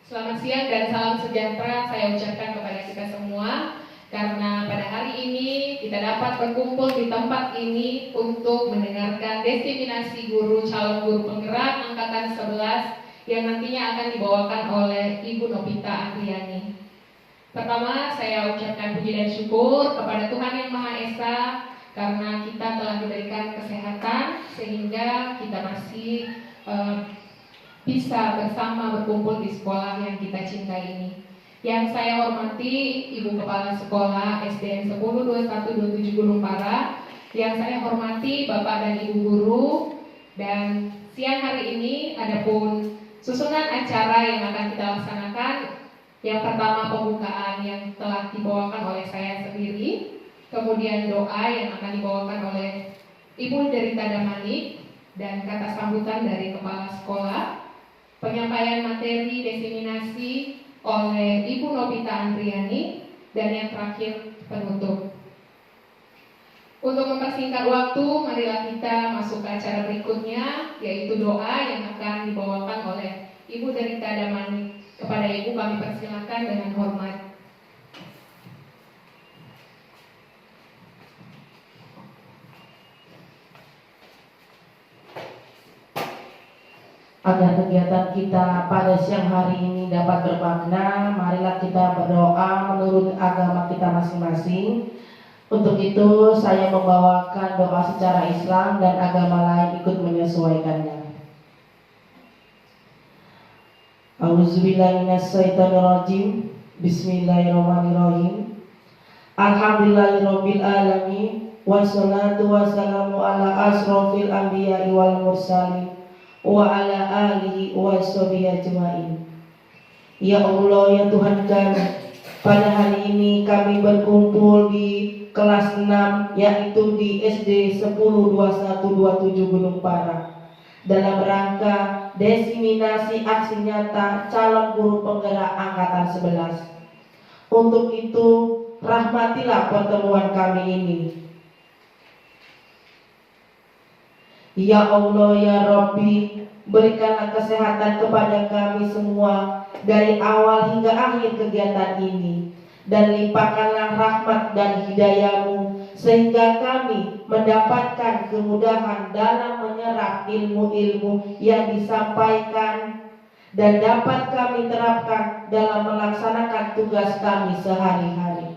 Selamat siang dan salam sejahtera saya ucapkan kepada kita semua. Karena pada hari ini kita dapat berkumpul di tempat ini untuk mendengarkan diseminasi guru calon guru penggerak angkatan 11 yang nantinya akan dibawakan oleh Ibu Novita Andriani. Pertama, saya ucapkan puji dan syukur kepada Tuhan Yang Maha Esa karena kita telah diberikan kesehatan sehingga kita masih bisa bersama berkumpul di sekolah yang kita cintai ini. Yang saya hormati Ibu Kepala Sekolah SDN 102127 Gunung Para, yang saya hormati Bapak dan Ibu Guru, dan siang hari ini adapun susunan acara yang akan kita laksanakan. Yang pertama pembukaan yang telah dibawakan oleh saya sendiri, kemudian doa yang akan dibawakan oleh Ibu Derita Damanik, dan kata sambutan dari Kepala Sekolah, penyampaian materi diseminasi oleh Ibu Novita Andriani, dan yang terakhir penutup. Untuk mempersingkat waktu, marilah kita masuk ke acara berikutnya, yaitu doa yang akan dibawakan oleh Ibu Derita Damanik. Kepada Ibu kami persilakan dengan hormat. Agar kegiatan kita pada siang hari ini dapat bermakna, marilah kita berdoa menurut agama kita masing-masing. Untuk itu saya membawakan doa secara Islam dan agama lain ikut menyesuaikannya. A'udzubillahiminasyaitonirrajim. Bismillahirrahmanirrahim. Alhamdulillahirabbil alamin. Wassalatu wassalamu ala asrofil anbiya'i wal mursalin wa ala alihi wa sahbihi ajmain. Ya Allah, ya Tuhan kami, pada hari ini kami berkumpul di kelas 6, yaitu di SD 102127 Gunung Para, dalam rangka diseminasi aksi nyata calon guru penggerak angkatan 11. Untuk itu, rahmatilah pertemuan kami ini. Ya Allah, ya Rabbi, berikanlah kesehatan kepada kami semua dari awal hingga akhir kegiatan ini, dan limpahkanlah rahmat dan hidayah-Mu sehingga kami mendapatkan kemudahan dalam menyerap ilmu-ilmu yang disampaikan dan dapat kami terapkan dalam melaksanakan tugas kami sehari-hari.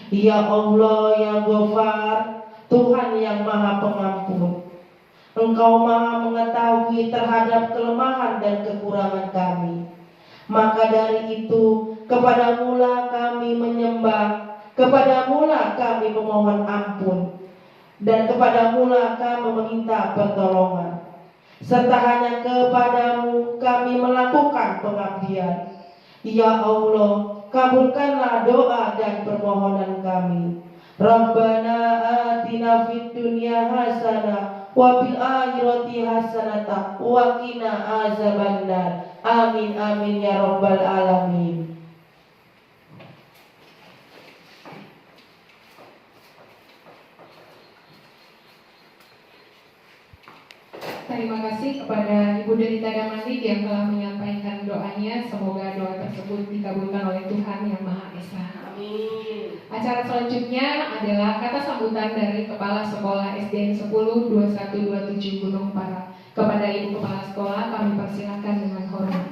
Ya Allah, ya Ghafar, Tuhan yang Maha Pengampun, Engkau Maha mengetahui terhadap kelemahan dan kekurangan kami. Maka dari itu, kepadamu-lah kami menyembah, kepadamu-lah kami memohon ampun, dan kepadamu-lah kami meminta pertolongan. Serta hanya kepadamu kami melakukan pengabdian. Ya Allah, kabulkanlah doa dan permohonan kami. Rabbana atina fid dunya hasanah wa fil akhirati hasanah wa qina azabannar. Amin amin ya rabbal alamin. Terima kasih kepada Ibu Derita Damanik yang telah menyampaikan doanya. Semoga doa tersebut dikabulkan oleh Tuhan Yang Maha Esa. Amin. Acara selanjutnya adalah kata sambutan dari Kepala Sekolah SDN 102127 Gunung Para. Kepada Ibu Kepala Sekolah kami persilakan dengan hormat.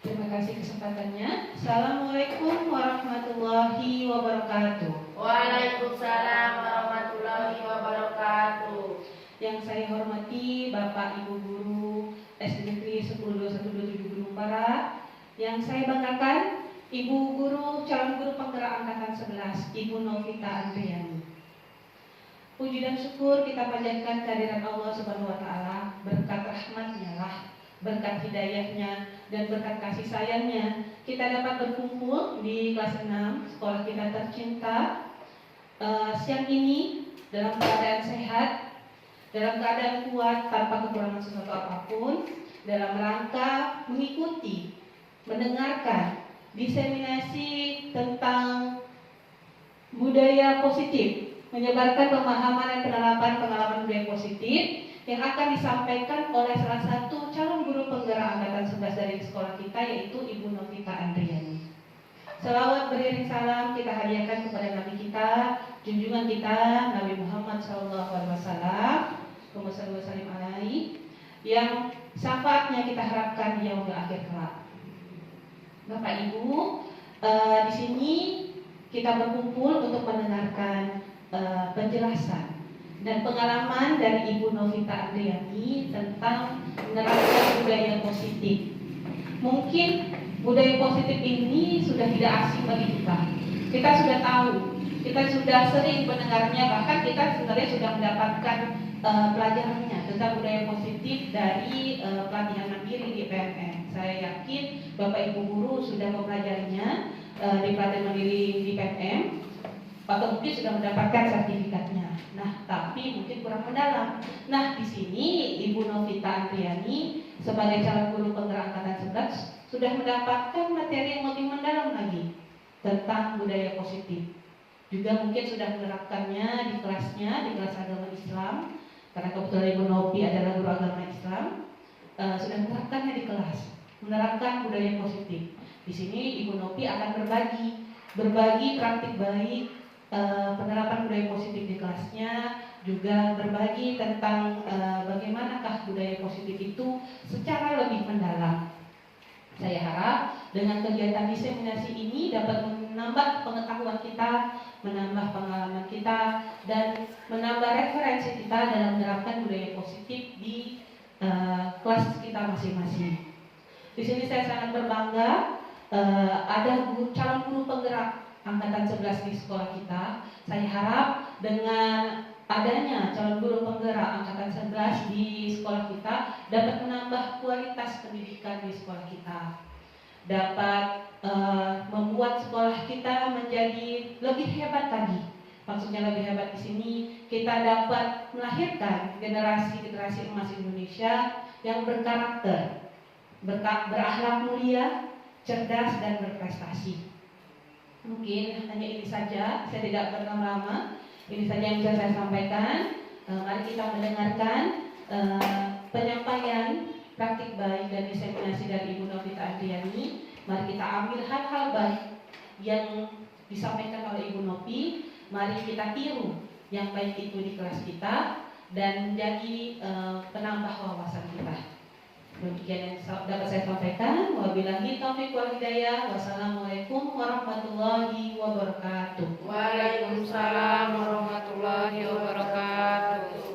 Terima kasih kesempatannya. Assalamualaikum warahmatullahi wabarakatuh. Waalaikumsalam warahmatullahi wabarakatuh. Yang saya hormati Bapak Ibu Guru SD Negeri 102127 Gunung Para. Yang saya banggakan Ibu Guru calon guru penggerak angkatan 11 Ibu Novita Andriani. Puji dan syukur kita panjatkan kehadirat Allah Subhanahu wa taala, berkat rahmat-Nya lah, berkat hidayahnya dan berkat kasih sayangnya kita dapat berkumpul di kelas 6 sekolah kita tercinta siang ini dalam keadaan sehat, dalam keadaan kuat tanpa kekurangan sesuatu apapun, dalam rangka mengikuti, mendengarkan diseminasi tentang budaya positif, menyebarkan pemahaman dan penerapan pengalaman budaya positif yang akan disampaikan oleh salah satu calon guru penggerak angkatan 11 dari sekolah kita, yaitu Ibu Novita Andriani. Selawat beriring salam kita hadiahkan kepada Nabi kita, junjungan kita Nabi Muhammad SAW, yang syafaatnya kita harapkan di yaumil akhir kelak. Bapak Ibu, di sini kita berkumpul untuk mendengarkan penjelasan dan pengalaman dari Ibu Novita Andriani tentang menerapkan budaya positif. Mungkin budaya positif ini sudah tidak asing bagi kita. Kita sudah tahu, kita sudah sering mendengarnya, bahkan kita sebenarnya sudah mendapatkan pelajarannya tentang budaya positif dari pelatihan mandiri di PMM. Saya yakin Bapak Ibu guru sudah mempelajarinya di pelatihan mandiri di PMM, atau mungkin sudah mendapatkan sertifikatnya. Nah, tapi mungkin kurang mendalam. Nah, di sini Ibu Novita Andriani sebagai calon guru penggerak angkatan 11 sudah mendapatkan materi yang lebih mendalam lagi tentang budaya positif. Juga mungkin sudah menerapkannya di kelasnya, di kelas agama Islam, karena kebetulan Ibu Novi adalah guru agama Islam, sudah menerapkannya di kelas, menerapkan budaya positif. Di sini Ibu Novi akan berbagi praktik baik penerapan budaya positif di kelasnya, juga berbagi tentang bagaimanakah budaya positif itu secara lebih mendalam. Saya harap dengan kegiatan diseminasi ini dapat menambah pengetahuan kita, menambah pengalaman kita, dan menambah referensi kita dalam menerapkan budaya positif di kelas kita masing-masing. Di sini saya sangat berbangga ada calon guru penggerak angkatan 11 di sekolah kita. Saya harap dengan adanya calon guru penggerak angkatan 11 di sekolah kita dapat menambah kualitas pendidikan di sekolah kita, dapat membuat sekolah kita menjadi lebih hebat lagi. Maksudnya lebih hebat di sini, kita dapat melahirkan generasi-generasi emas Indonesia yang berkarakter, berakhlak mulia, cerdas, dan berprestasi. Mungkin hanya ini saja, saya tidak berlama-lama. Ini saja yang bisa saya sampaikan. Mari kita mendengarkan penyampaian praktik baik dan diseminasi dari Ibu Novita Andriani. Mari kita ambil hal-hal baik yang disampaikan oleh Ibu Novi. Mari kita tiru yang baik itu di kelas kita dan menjadi penambah wawasan kita. Demikian yang dapat saya sampaikan. Wabillahi taufiq wal hidayah. Wassalamualaikum warahmatullahi wabarakatuh. Waalaikumsalam warahmatullahi wabarakatuh.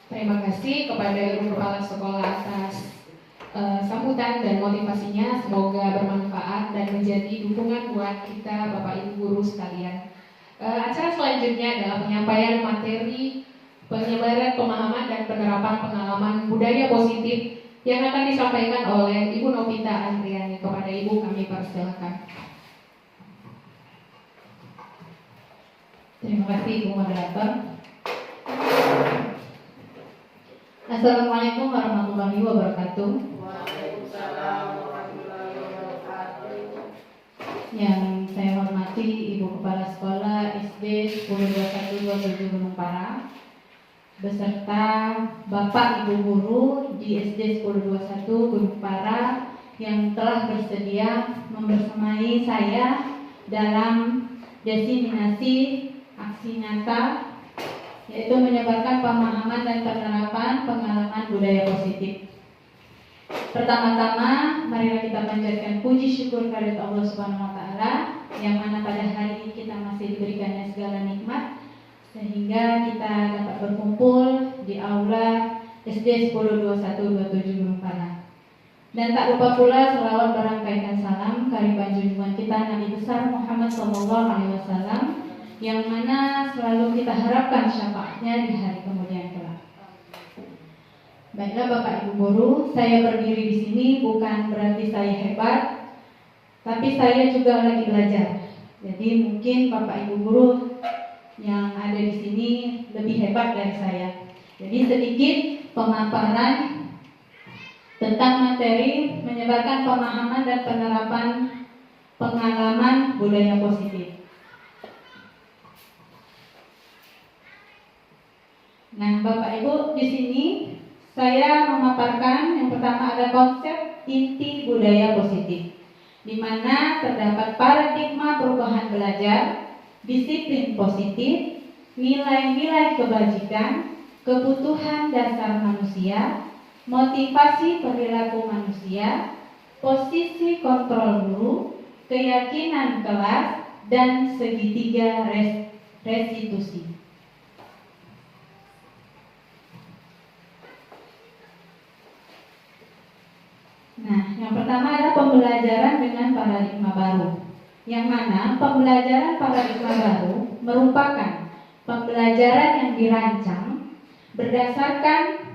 Terima kasih kepada Ibu Kepala Sekolah atas sambutan dan motivasinya. Semoga bermanfaat dan menjadi dukungan buat kita Bapak Ibu guru sekalian. Acara selanjutnya adalah penyampaian materi penyebaran pemahaman dan penerapan pengalaman budaya positif yang akan disampaikan oleh Ibu Novita Andriani. Kepada Ibu kami persilakan. Terima kasih Ibu Moderator. Assalamualaikum warahmatullahi wabarakatuh. Waalaikumsalam warahmatullahi wabarakatuh. Yang saya hormati Ibu Kepala Sekolah SD 102127 Gunung Parang, beserta Bapak Ibu Guru di SD 1021 Gunung Parang yang telah bersedia membersamai saya dalam diseminasi aksi nyata, yaitu menyebarkan pemahaman dan penerapan pengalaman budaya positif. Pertama-tama, marilah kita panjatkan puji syukur kehadirat Allah Subhanahu wa Ta'ala, yang mana pada hari ini kita masih diberikannya segala nikmat, sehingga kita dapat berkumpul di aula SD 102127 Gunung Parang. Dan tak lupa pula selawat berangkaikan salam kehadirat junjungan kita Nabi besar Muhammad SAW, yang mana selalu kita harapkan syafaatnya di hari kemudian kelak. Baiklah Bapak Ibu Guru, saya berdiri di sini bukan berarti saya hebat, tapi saya juga lagi belajar. Jadi mungkin Bapak Ibu Guru yang ada di sini lebih hebat dari saya. Jadi sedikit pemaparan tentang materi menyebarkan pemahaman dan penerapan pengalaman budaya positif. Nah, Bapak Ibu, di sini saya memaparkan yang pertama ada konsep inti budaya positif, di mana terdapat paradigma perubahan belajar, disiplin positif, nilai-nilai kebajikan, kebutuhan dasar manusia, motivasi perilaku manusia, posisi kontrol guru, keyakinan kelas, dan segitiga restitusi. Nah, yang pertama adalah pembelajaran dengan paradigma baru, yang mana pembelajaran paradigma baru merupakan pembelajaran yang dirancang berdasarkan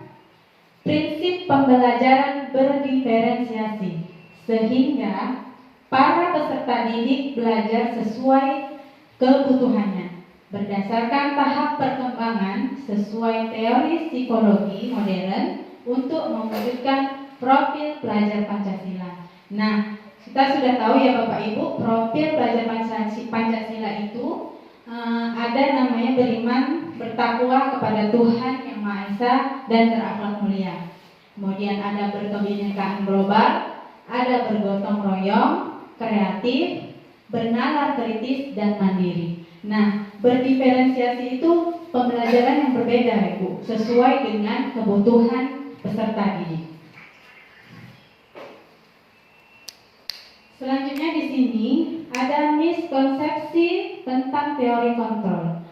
prinsip pembelajaran berdiferensiasi, sehingga para peserta didik belajar sesuai kebutuhannya, berdasarkan tahap perkembangan sesuai teori psikologi modern untuk mewujudkan profil pelajar Pancasila. Nah, kita sudah tahu ya Bapak Ibu, profil pelajar Pancasila itu ada namanya beriman, bertakwa kepada Tuhan Yang Maha Esa dan berakhlak mulia. Kemudian ada berkebinekaan global, ada bergotong royong, kreatif, bernalar kritis dan mandiri. Nah, berdiferensiasi itu pembelajaran yang berbeda Ibu, sesuai dengan kebutuhan peserta didik. Selanjutnya di sini ada miskonsepsi tentang teori kontrol,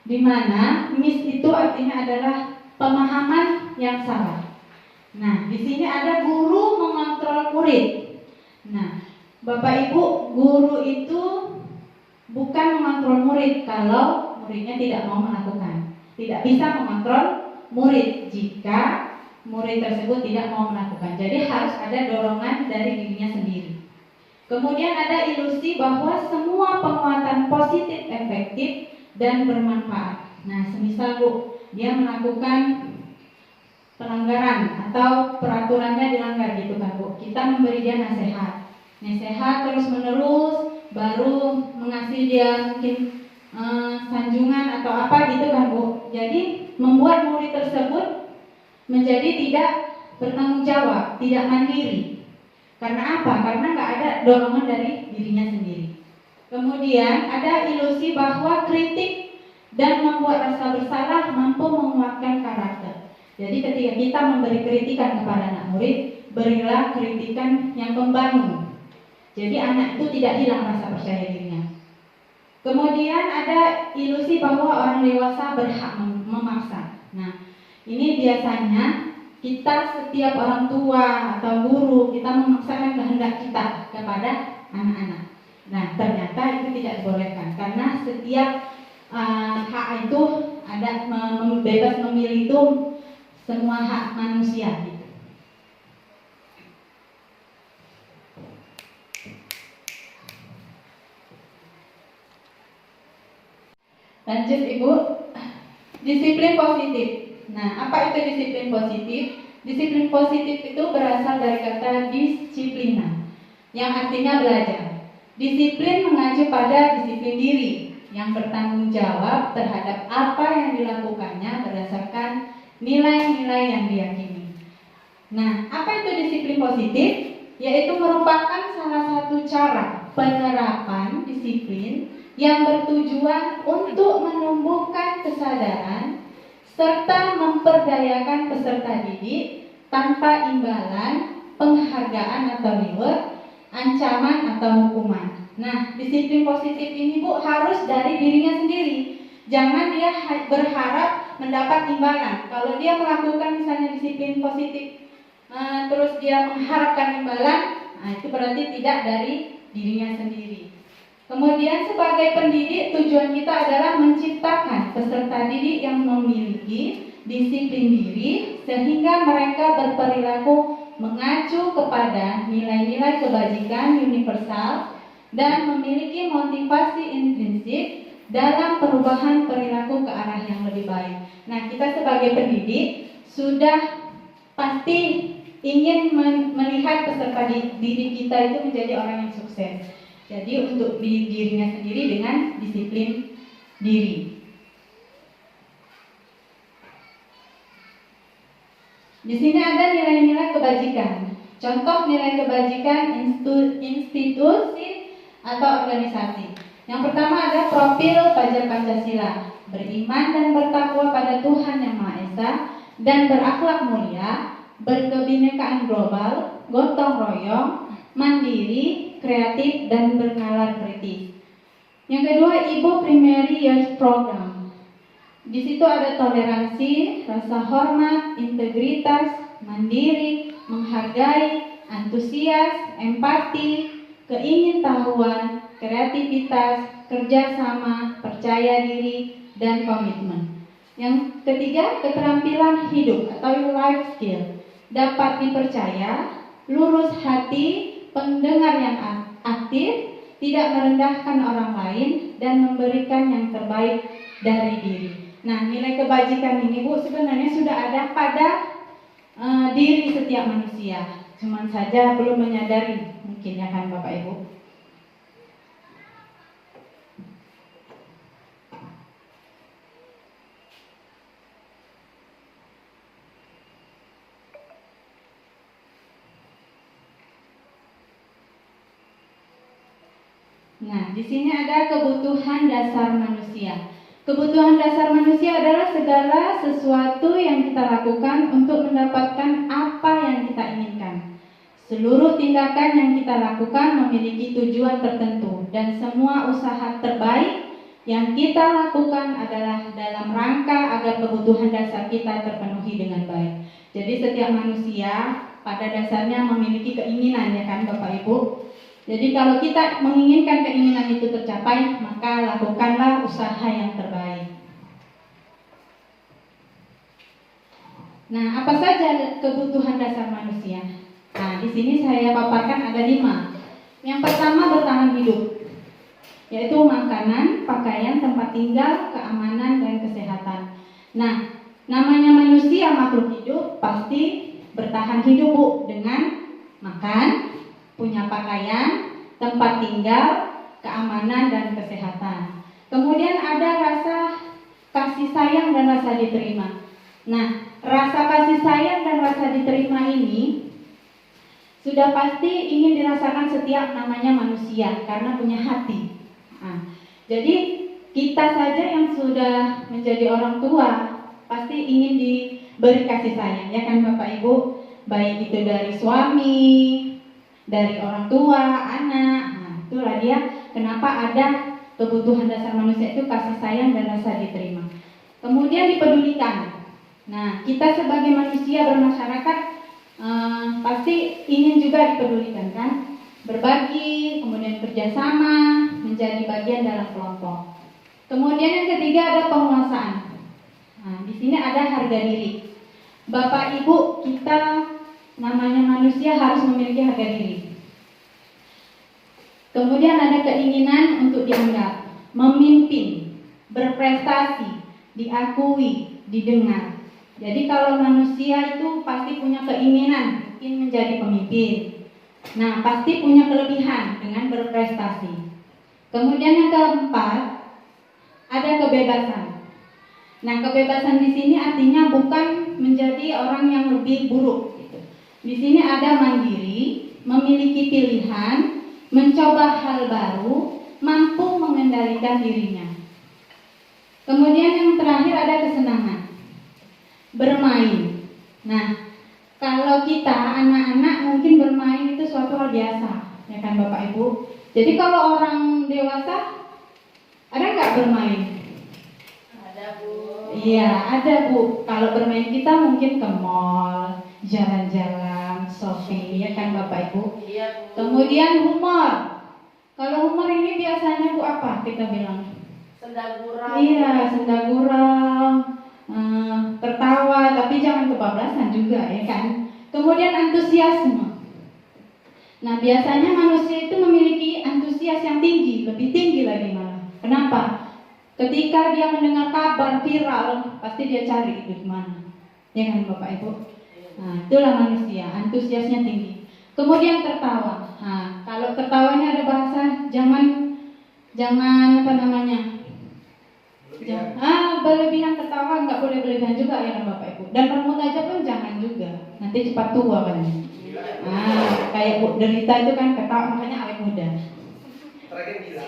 di mana mis itu artinya adalah pemahaman yang salah. Nah, di sini ada guru mengontrol murid. Nah, Bapak Ibu, guru itu bukan mengontrol murid kalau muridnya tidak mau melakukan. Tidak bisa mengontrol murid jika murid tersebut tidak mau melakukan. Jadi harus ada dorongan dari dirinya sendiri. Kemudian ada ilusi bahwa semua penguatan positif efektif dan bermanfaat. Nah, semisal Bu, dia melakukan pelanggaran atau peraturannya dilanggar gitu kan Bu, kita memberi dia nasihat terus menerus, baru mengasih dia mungkin sanjungan atau apa gitu kan Bu. Jadi membuat murid tersebut menjadi tidak bertanggung jawab, tidak mandiri. Karena apa? Karena nggak ada dorongan dari dirinya sendiri. Kemudian ada ilusi bahwa kritik dan membuat rasa bersalah mampu menguatkan karakter. Jadi ketika kita memberi kritikan kepada anak murid, berilah kritikan yang membangun. Jadi anak itu tidak hilang rasa percaya dirinya. Kemudian ada ilusi bahwa orang dewasa berhak memaksa. Nah, ini biasanya kita setiap orang tua atau guru kita memaksakan kehendak kita kepada anak-anak. Nah, ternyata itu tidak dibolehkan karena setiap hak itu ada bebas memilih itu semua hak manusia gitu. Lanjut Ibu, disiplin positif. Nah, apa itu disiplin positif? Disiplin positif itu berasal dari kata disiplina, yang artinya belajar. Disiplin mengacu pada disiplin diri, yang bertanggung jawab terhadap apa yang dilakukannya berdasarkan nilai-nilai yang diyakini. Nah, apa itu disiplin positif? Yaitu merupakan salah satu cara penerapan disiplin yang bertujuan untuk menumbuhkan kesadaran serta memperdayakan peserta didik tanpa imbalan, penghargaan atau reward, ancaman atau hukuman. Nah, disiplin positif ini Bu harus dari dirinya sendiri. Jangan dia berharap mendapat imbalan. Kalau dia melakukan misalnya disiplin positif, terus dia mengharapkan imbalan, nah itu berarti tidak dari dirinya sendiri. Kemudian sebagai pendidik tujuan kita adalah menciptakan peserta didik yang memiliki disiplin diri sehingga mereka berperilaku mengacu kepada nilai-nilai kebajikan universal dan memiliki motivasi intrinsik dalam perubahan perilaku ke arah yang lebih baik. Nah, kita sebagai pendidik sudah pasti ingin melihat peserta diri kita itu menjadi orang yang sukses. Jadi untuk dirinya sendiri dengan disiplin diri. Di sini ada nilai-nilai kebajikan. Contoh nilai kebajikan institusi atau organisasi. Yang pertama ada profil pelajar Pancasila, beriman dan bertakwa pada Tuhan Yang Maha Esa dan berakhlak mulia, berkebinekaan global, gotong royong, mandiri, kreatif dan bernalar kritis. Yang kedua, Ibu Primary Youth Program. Di situ ada toleransi, rasa hormat, integritas, mandiri, menghargai, antusias, empati, keingintahuan, kreativitas, kerjasama, percaya diri, dan komitmen. Yang ketiga, keterampilan hidup atau life skill. Dapat dipercaya, lurus hati, pendengar yang aktif, tidak merendahkan orang lain, dan memberikan yang terbaik dari diri. Nah, nilai kebajikan ini Bu sebenarnya sudah ada pada diri setiap manusia. Cuman saja belum menyadari, mungkin ya kan Bapak Ibu. Nah, di sini ada kebutuhan dasar manusia. Kebutuhan dasar manusia adalah segala sesuatu yang kita lakukan untuk mendapatkan apa yang kita inginkan. Seluruh tindakan yang kita lakukan memiliki tujuan tertentu dan semua usaha terbaik yang kita lakukan adalah dalam rangka agar kebutuhan dasar kita terpenuhi dengan baik. Jadi setiap manusia pada dasarnya memiliki keinginan, ya kan Bapak Ibu? Jadi kalau kita menginginkan keinginan itu tercapai, maka lakukanlah usaha yang terbaik. Nah, apa saja kebutuhan dasar manusia? Nah, di sini saya paparkan ada 5. Yang pertama, bertahan hidup, yaitu makanan, pakaian, tempat tinggal, keamanan, dan kesehatan. Nah, namanya manusia makhluk hidup pasti bertahan hidup Bu, dengan makan, punya pakaian, tempat tinggal, keamanan, dan kesehatan. Kemudian ada rasa kasih sayang dan rasa diterima. Nah, rasa kasih sayang dan rasa diterima ini sudah pasti ingin dirasakan setiap namanya manusia karena punya hati. Nah, jadi kita saja yang sudah menjadi orang tua pasti ingin diberi kasih sayang, ya kan Bapak Ibu? Baik itu dari suami, dari orang tua, anak. Nah, itulah dia kenapa ada kebutuhan dasar manusia itu kasih sayang dan rasa diterima. Kemudian dipedulikan. Nah, kita sebagai manusia bermasyarakat pasti ingin juga dipedulikan kan? Berbagi, kemudian kerjasama, menjadi bagian dalam kelompok. Kemudian yang ketiga ada penguasaan. Nah, di sini ada harga diri. Bapak Ibu, kita namanya manusia harus memiliki harga diri. Kemudian ada keinginan untuk dianggap, memimpin, berprestasi, diakui, didengar. Jadi kalau manusia itu pasti punya keinginan ingin menjadi pemimpin. Nah, pasti punya kelebihan dengan berprestasi. Kemudian yang keempat ada kebebasan. Nah, kebebasan di sini artinya bukan menjadi orang yang lebih buruk. Di sini ada mandiri, memiliki pilihan, mencoba hal baru, mampu mengendalikan dirinya. Kemudian yang terakhir ada kesenangan, bermain. Nah, kalau kita anak-anak mungkin bermain itu suatu hal biasa, ya kan Bapak Ibu? Jadi kalau orang dewasa ada nggak bermain? Ada Bu. Iya, ada Bu. Kalau bermain kita mungkin ke mall, jalan-jalan, shopping, ya kan Bapak Ibu? Iya Bu. Kemudian humor. Kalau humor ini biasanya Bu apa kita bilang? Senda gurau. Iya, senda gurau, tertawa, tapi jangan kebablasan juga, ya kan? Kemudian antusiasme. Nah, biasanya manusia itu memiliki antusias yang tinggi, lebih tinggi lagi malah. Kenapa? Ketika dia mendengar kabar viral, pasti dia cari itu di mana. Ya kan Bapak Ibu? Nah, itulah manusia, antusiasnya tinggi. Kemudian tertawa. Nah, kalau tertawanya ada bahasa jangan apa namanya? Berlebihan tertawa, nggak boleh berlebihan juga ya Bapak Ibu. Dan bermunajat pun jangan juga. Nanti cepat tua kan. Kayak Bu Derita itu kan ketawa makanya awet muda. Terakhir gila.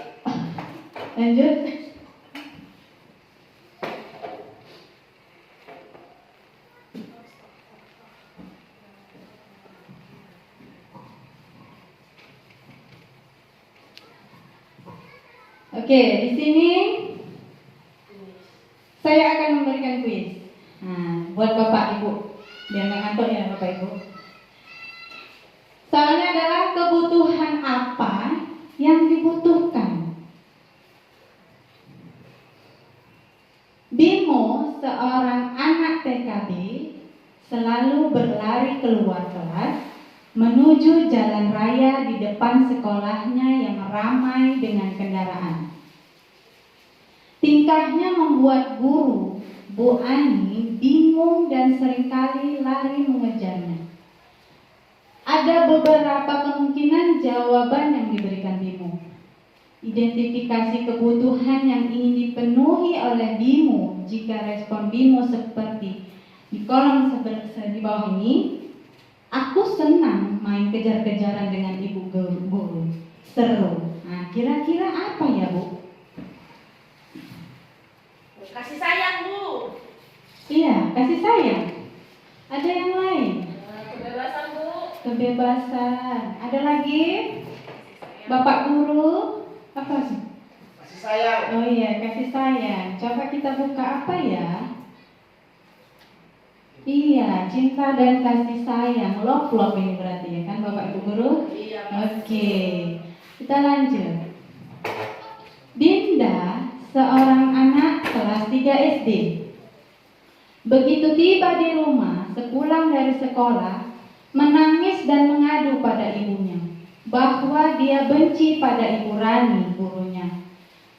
Lanjut. Oke, di sini saya akan memberikan kuis. Nah, buat Bapak Ibu, biar nggak ngantuk ya Bapak Ibu. Soalnya adalah kebutuhan apa yang dibutuhkan. Bimo, seorang anak TKB, selalu berlari keluar kelas menuju jalan raya di depan sekolahnya yang ramai dengan kendaraan. Tingkahnya membuat guru, Bu Ani, bingung dan seringkali lari mengejarnya. Ada beberapa kemungkinan jawaban yang diberikan Bimo. Identifikasi kebutuhan yang ingin dipenuhi oleh Bimo. Jika respon Bimo seperti di kolom di bawah ini, aku senang main kejar-kejaran dengan ibu guru. Seru. Nah, kira-kira apa ya, Bu? Kasih sayang, Bu. Iya, kasih sayang. Ada yang lain? Kebebasan, Bu. Kebebasan. Ada lagi? Bapak guru? Apa sih? Kasih sayang. Oh iya, kasih sayang. Coba kita buka apa ya? Iya, cinta dan kasih sayang. Love ini berarti ya kan Bapak Ibu guru? Iya. Oke, kita lanjut. Dinda, seorang anak kelas 3 SD. Begitu tiba di rumah, sepulang dari sekolah, menangis dan mengadu pada ibunya bahwa dia benci pada Ibu Rani, gurunya.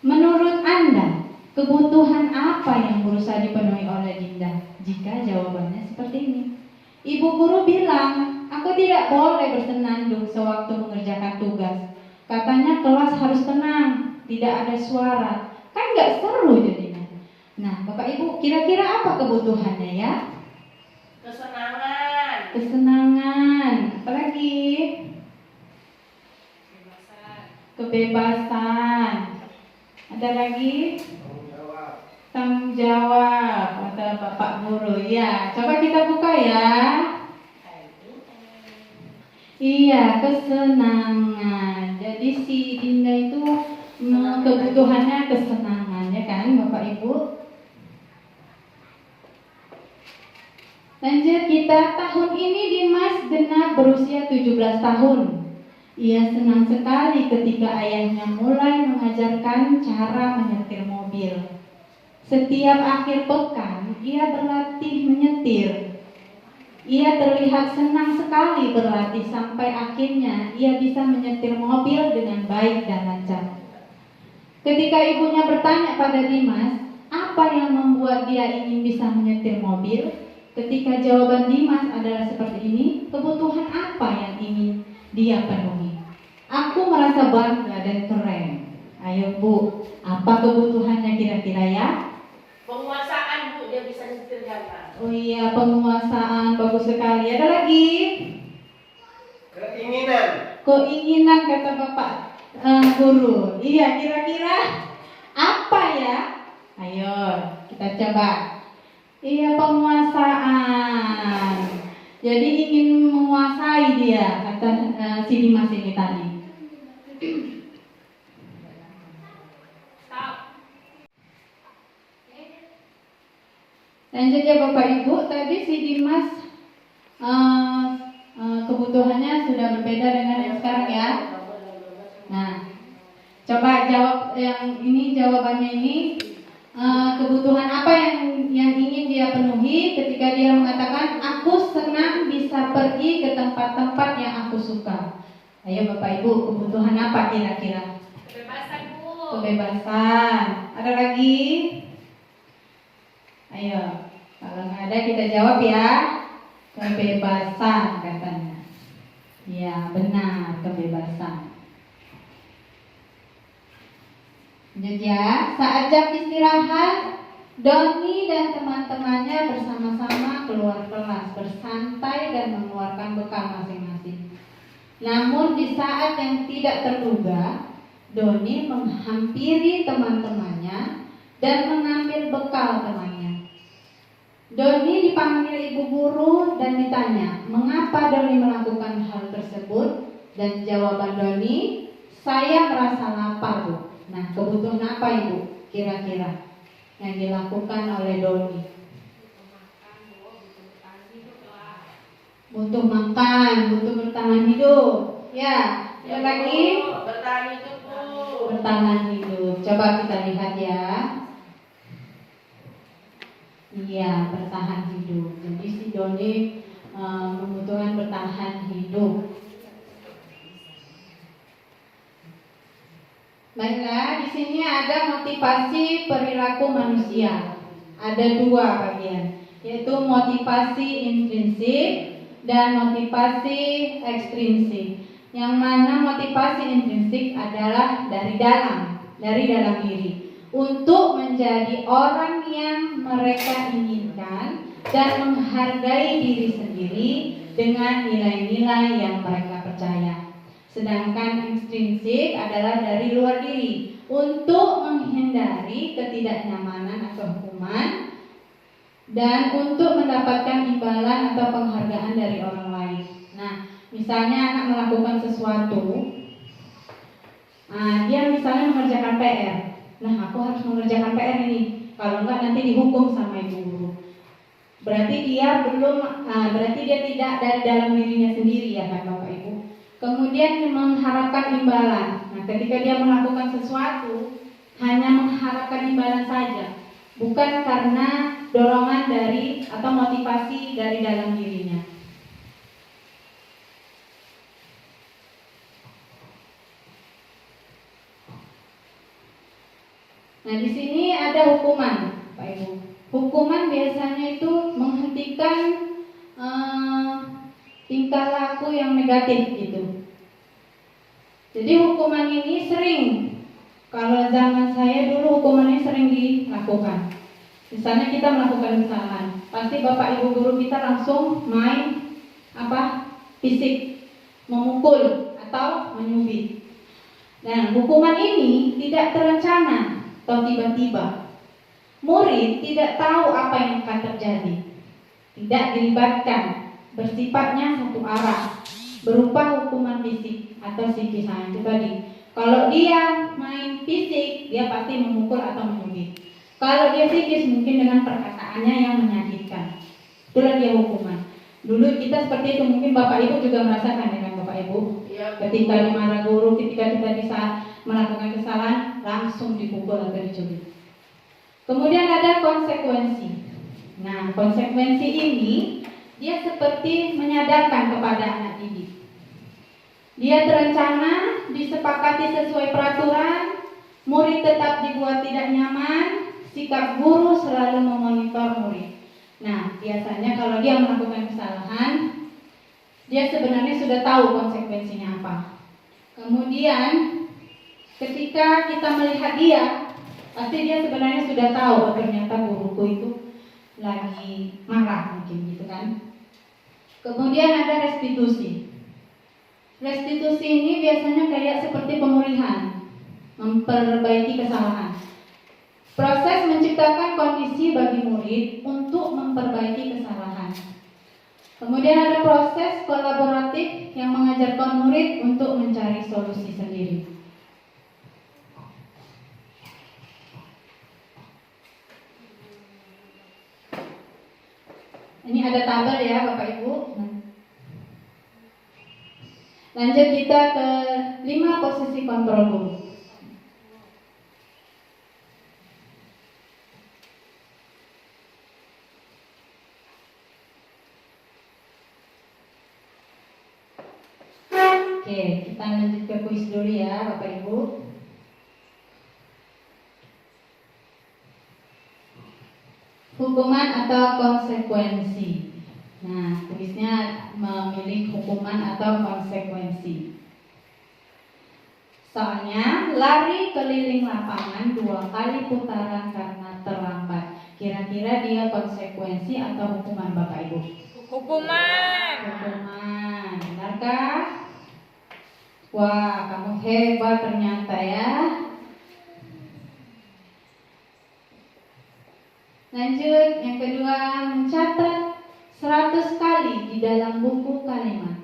Menurut Anda, kebutuhan apa yang berusaha dipenuhi oleh Dinda? Jika jawabannya seperti ini. Ibu guru bilang, aku tidak boleh bersenandung sewaktu mengerjakan tugas. Katanya kelas harus tenang, tidak ada suara. Kan gak seru jadinya. Nah, Bapak Ibu, kira-kira apa kebutuhannya ya? Kesenangan. Kesenangan. Apalagi? Kebebasan. Ada lagi? Tanggung jawab, kata Bapak guru. Ya, coba kita buka ya. Iya, kesenangan. Jadi si Dinda itu kebutuhannya kesenangan, ya kan, Bapak Ibu? Lanjut, kita tahun ini Dimas genap berusia 17 tahun. Ia senang sekali ketika ayahnya mulai mengajarkan cara menyetir mobil. Setiap akhir pekan, ia berlatih menyetir. Ia terlihat senang sekali berlatih sampai akhirnya ia bisa menyetir mobil dengan baik dan lancar. Ketika ibunya bertanya pada Dimas, apa yang membuat dia ingin bisa menyetir mobil? Ketika jawaban Dimas adalah seperti ini, kebutuhan apa yang ingin dia penuhi? Aku merasa bangga dan keren. Ayo Bu, apa kebutuhannya kira-kira ya? Penguasaan, Bu, dia bisa nyetir jalan. Oh iya, penguasaan, bagus sekali. Ada lagi? Keinginan. Keinginan kata Bapak guru. Iya, kira-kira apa ya? Ayo, kita coba. Iya, penguasaan. Jadi ingin menguasai dia, kata si Dimas ini tadi. Lanjut ya Bapak Ibu, tadi si Dimas kebutuhannya sudah berbeda dengan yang sekarang ya. Nah, coba jawab yang ini, jawabannya ini kebutuhan apa yang ingin dia penuhi ketika dia mengatakan aku senang bisa pergi ke tempat-tempat yang aku suka. Ayo Bapak Ibu, kebutuhan apa kira-kira? Kebebasan, Bu. Kebebasan. Ada lagi? Ayo, kalau nggak ada kita jawab ya. Kebebasan katanya. Ya, benar, kebebasan. Lanjut ya, saat jam istirahat, Doni dan teman-temannya bersama-sama keluar kelas, bersantai dan mengeluarkan bekal masing-masing. Namun di saat yang tidak terduga, Doni menghampiri teman-temannya dan mengambil bekal temannya. Doni dipanggil ibu guru dan ditanya, mengapa Doni melakukan hal tersebut? Dan jawaban Doni, saya merasa lapar, Bu. Nah, kebutuhan apa ibu kira-kira yang dilakukan oleh Doni? Butuh makan, butuh bertahan hidup. Ya, ada lagi? Bertahan hidup, Bu. Bertahan hidup. Coba kita lihat ya. Iya, bertahan hidup. Jadi si Doni membutuhkan bertahan hidup. Baiklah, di sini ada motivasi perilaku manusia. Ada dua bagian, yaitu motivasi intrinsik dan motivasi ekstrinsik. Yang mana motivasi intrinsik adalah dari dalam diri, untuk menjadi orang yang mereka inginkan dan menghargai diri sendiri dengan nilai-nilai yang mereka percaya. Sedangkan ekstrinsik adalah dari luar diri, untuk menghindari ketidaknyamanan atau hukuman dan untuk mendapatkan imbalan atau penghargaan dari orang lain. Nah, misalnya anak melakukan sesuatu, dia misalnya mengerjakan PR. Nah, aku harus mengerjakan PR ini, kalau enggak nanti dihukum sama ibu guru. Berarti dia tidak dari dalam dirinya sendiri, ya kan Bapak Ibu. Kemudian mengharapkan imbalan. Nah, ketika dia melakukan sesuatu hanya mengharapkan imbalan saja, bukan karena dorongan dari atau motivasi dari dalam dirinya. Nah, di sini ada hukuman, Pak Ibu. Hukuman biasanya itu menghentikan tingkah laku yang negatif gitu. Jadi hukuman ini sering, kalau zaman saya dulu hukumannya sering dilakukan. Misalnya kita melakukan kesalahan, pasti bapak ibu guru kita langsung main fisik, memukul atau menyubit. Nah, hukuman ini tidak terencana atau tiba-tiba. Murid tidak tahu apa yang akan terjadi, tidak dilibatkan, bersifatnya satu arah, berupa hukuman fisik atau psikis. Itu tadi. Kalau dia main fisik, dia pasti memukul atau menyubit. Kalau dia psikis, mungkin dengan perkataannya yang menyakitkan. Itulah dia hukuman. Dulu kita seperti itu, mungkin bapak ibu juga merasakan dengan bapak ibu. Iya. Ketika dimarah guru, ketika kita bisa melakukan kesalahan, langsung dipukul atau dicubit. Kemudian ada konsekuensi. Nah, konsekuensi ini dia seperti menyadarkan kepada anak didik. Dia terencana, disepakati sesuai peraturan, murid tetap dibuat tidak nyaman, sikap guru selalu memonitor murid. Nah, biasanya kalau dia melakukan kesalahan, dia sebenarnya sudah tahu konsekuensinya apa. Kemudian, ketika kita melihat dia, pasti dia sebenarnya sudah tahu, oh, ternyata guruku itu lagi marah mungkin gitu kan. Kemudian ada restitusi. Restitusi ini biasanya kayak seperti pemulihan, memperbaiki kesalahan. Proses menciptakan kondisi bagi murid untuk memperbaiki kesalahan. Kemudian ada proses kolaboratif yang mengajarkan murid untuk mencari solusi sendiri. Ini ada tabel ya Bapak Ibu. Lanjut kita ke 5 posisi kontrol guru. Oke, kita lanjut ke kuis dulu ya Bapak Ibu. Hukuman atau konsekuensi. Nah, tulisnya memilih hukuman atau konsekuensi. Soalnya lari keliling lapangan 2 kali putaran karena terlambat. Kira-kira dia konsekuensi atau hukuman Bapak Ibu? Hukuman. Hukuman, benarkah? Wah, kamu hebat ternyata ya. Lanjut, yang kedua, mencatat 100 kali di dalam buku kalimat.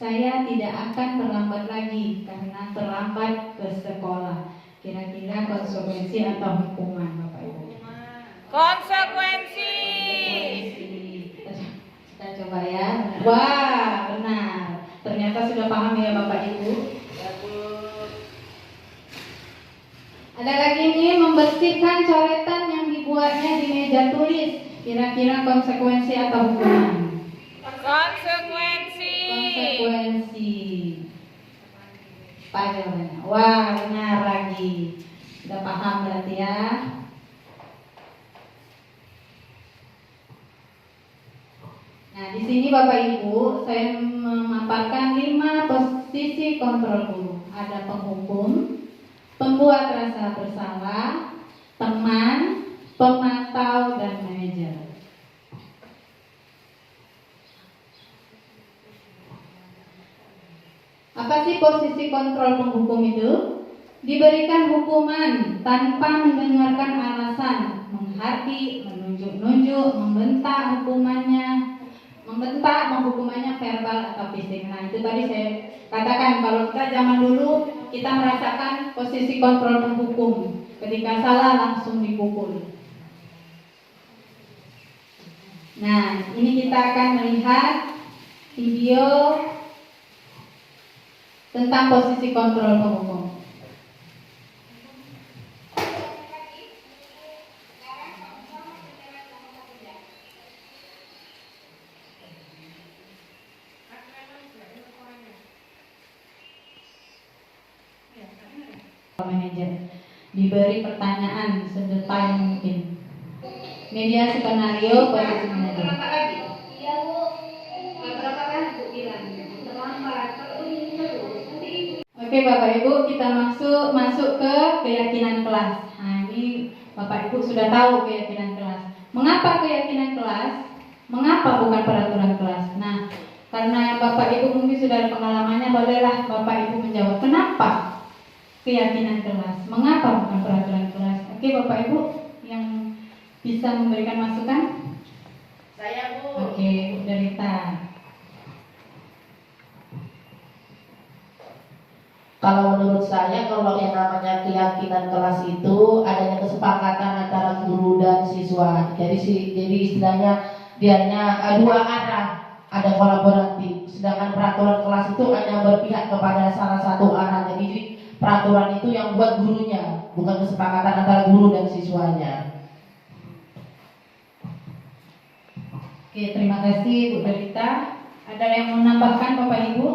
Saya tidak akan terlambat lagi karena terlambat ke sekolah. Kira-kira konsekuensi atau hukuman Bapak Ibu? Konsekuensi. Kita coba ya. Wah, benar. Ternyata sudah paham ya Bapak Ibu. Ada lagi nih, membersihkan coretan yang dibuatnya di meja tulis. Kira-kira konsekuensi atau hukuman? Konsekuensi. Konsekuensi. Apa jawabannya? Wah, benar lagi. Sudah paham berarti ya. Nah, di sini Bapak Ibu, saya memaparkan 5 posisi kontrol guru. Ada penghukum, pembuat rasa bersalah, teman, pemantau, dan manajer. Apa sih posisi kontrol penghukum itu? Diberikan hukuman tanpa mendengarkan alasan, menghakimi, menunjuk-nunjuk, membentak menghukumannya verbal atau fisik. Nah, itu tadi saya katakan kalau kita zaman dulu kita merasakan posisi kontrol penghukum. Ketika salah langsung dipukul. Nah, ini kita akan melihat video tentang posisi kontrol penghukum. Manajer diberi pertanyaan sedetail mungkin. Media skenario posisi manajer. Iya Bu. Berapa kali Bu bilang terlambat. Kalau ini terus nanti Oke Bapak Ibu, kita masuk ke keyakinan kelas. Nah, ini Bapak Ibu sudah tahu keyakinan kelas. Mengapa keyakinan kelas? Mengapa bukan peraturan kelas? Nah, karena Bapak Ibu mungkin sudah ada pengalamannya, bolehlah Bapak Ibu menjawab kenapa keyakinan kelas, mengapa bukan peraturan kelas. Oke Bapak Ibu yang bisa memberikan masukan. Saya Bu. Oke, Bu Derita. Kalau menurut saya, kalau yang namanya keyakinan kelas itu adanya kesepakatan antara guru dan siswa. Jadi istilahnya dianya 2 arah, ada kolaboratif. Sedangkan peraturan kelas itu hanya berpihak kepada salah satu arah. Jadi peraturan itu yang buat gurunya, bukan kesepakatan antara guru dan siswanya. Oke, terima kasih Bu Derita. Ada yang mau menambahkan Bapak Ibu?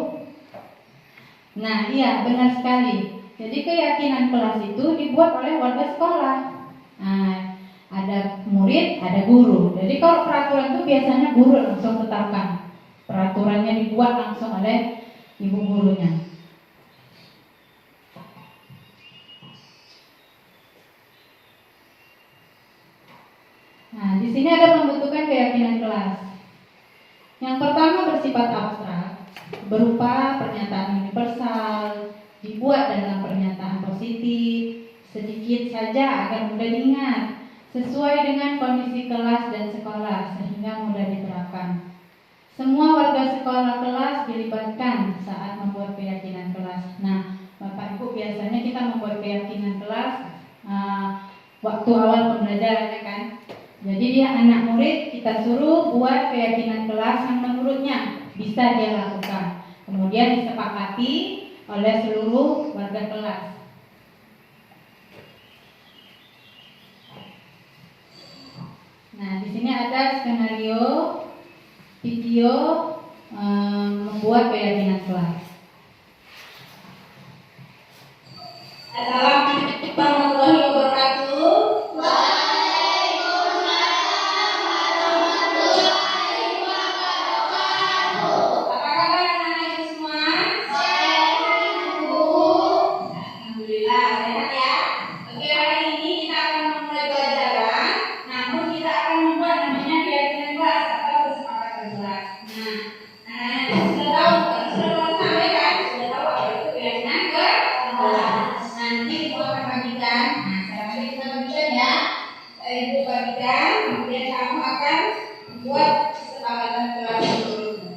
Nah, iya benar sekali. Jadi keyakinan kelas itu dibuat oleh warga sekolah. Nah, ada murid, ada guru. Jadi kalau peraturan itu biasanya guru langsung tetapkan. Peraturannya dibuat langsung oleh ibu gurunya. Nah, di sini ada pembentukan keyakinan kelas. Yang pertama bersifat abstrak, berupa pernyataan universal, dibuat dalam pernyataan positif, sedikit saja agar mudah diingat, sesuai dengan kondisi kelas dan sekolah sehingga mudah diterapkan. Semua warga sekolah kelas dilibatkan saat membuat keyakinan kelas. Nah, Bapak Ibu biasanya kita membuat keyakinan kelas waktu awal pembelajaran ya kan. Jadi dia anak murid kita suruh buat keyakinan kelas yang menurutnya bisa dia lakukan. Kemudian disepakati oleh seluruh warga kelas. Nah, di sini ada skenario video membuat keyakinan kelas. Assalamualaikum warahmatullahi wabarakatuh. Ibu bagikan, kemudian kamu akan membuat kesepakatan kelas berikutnya.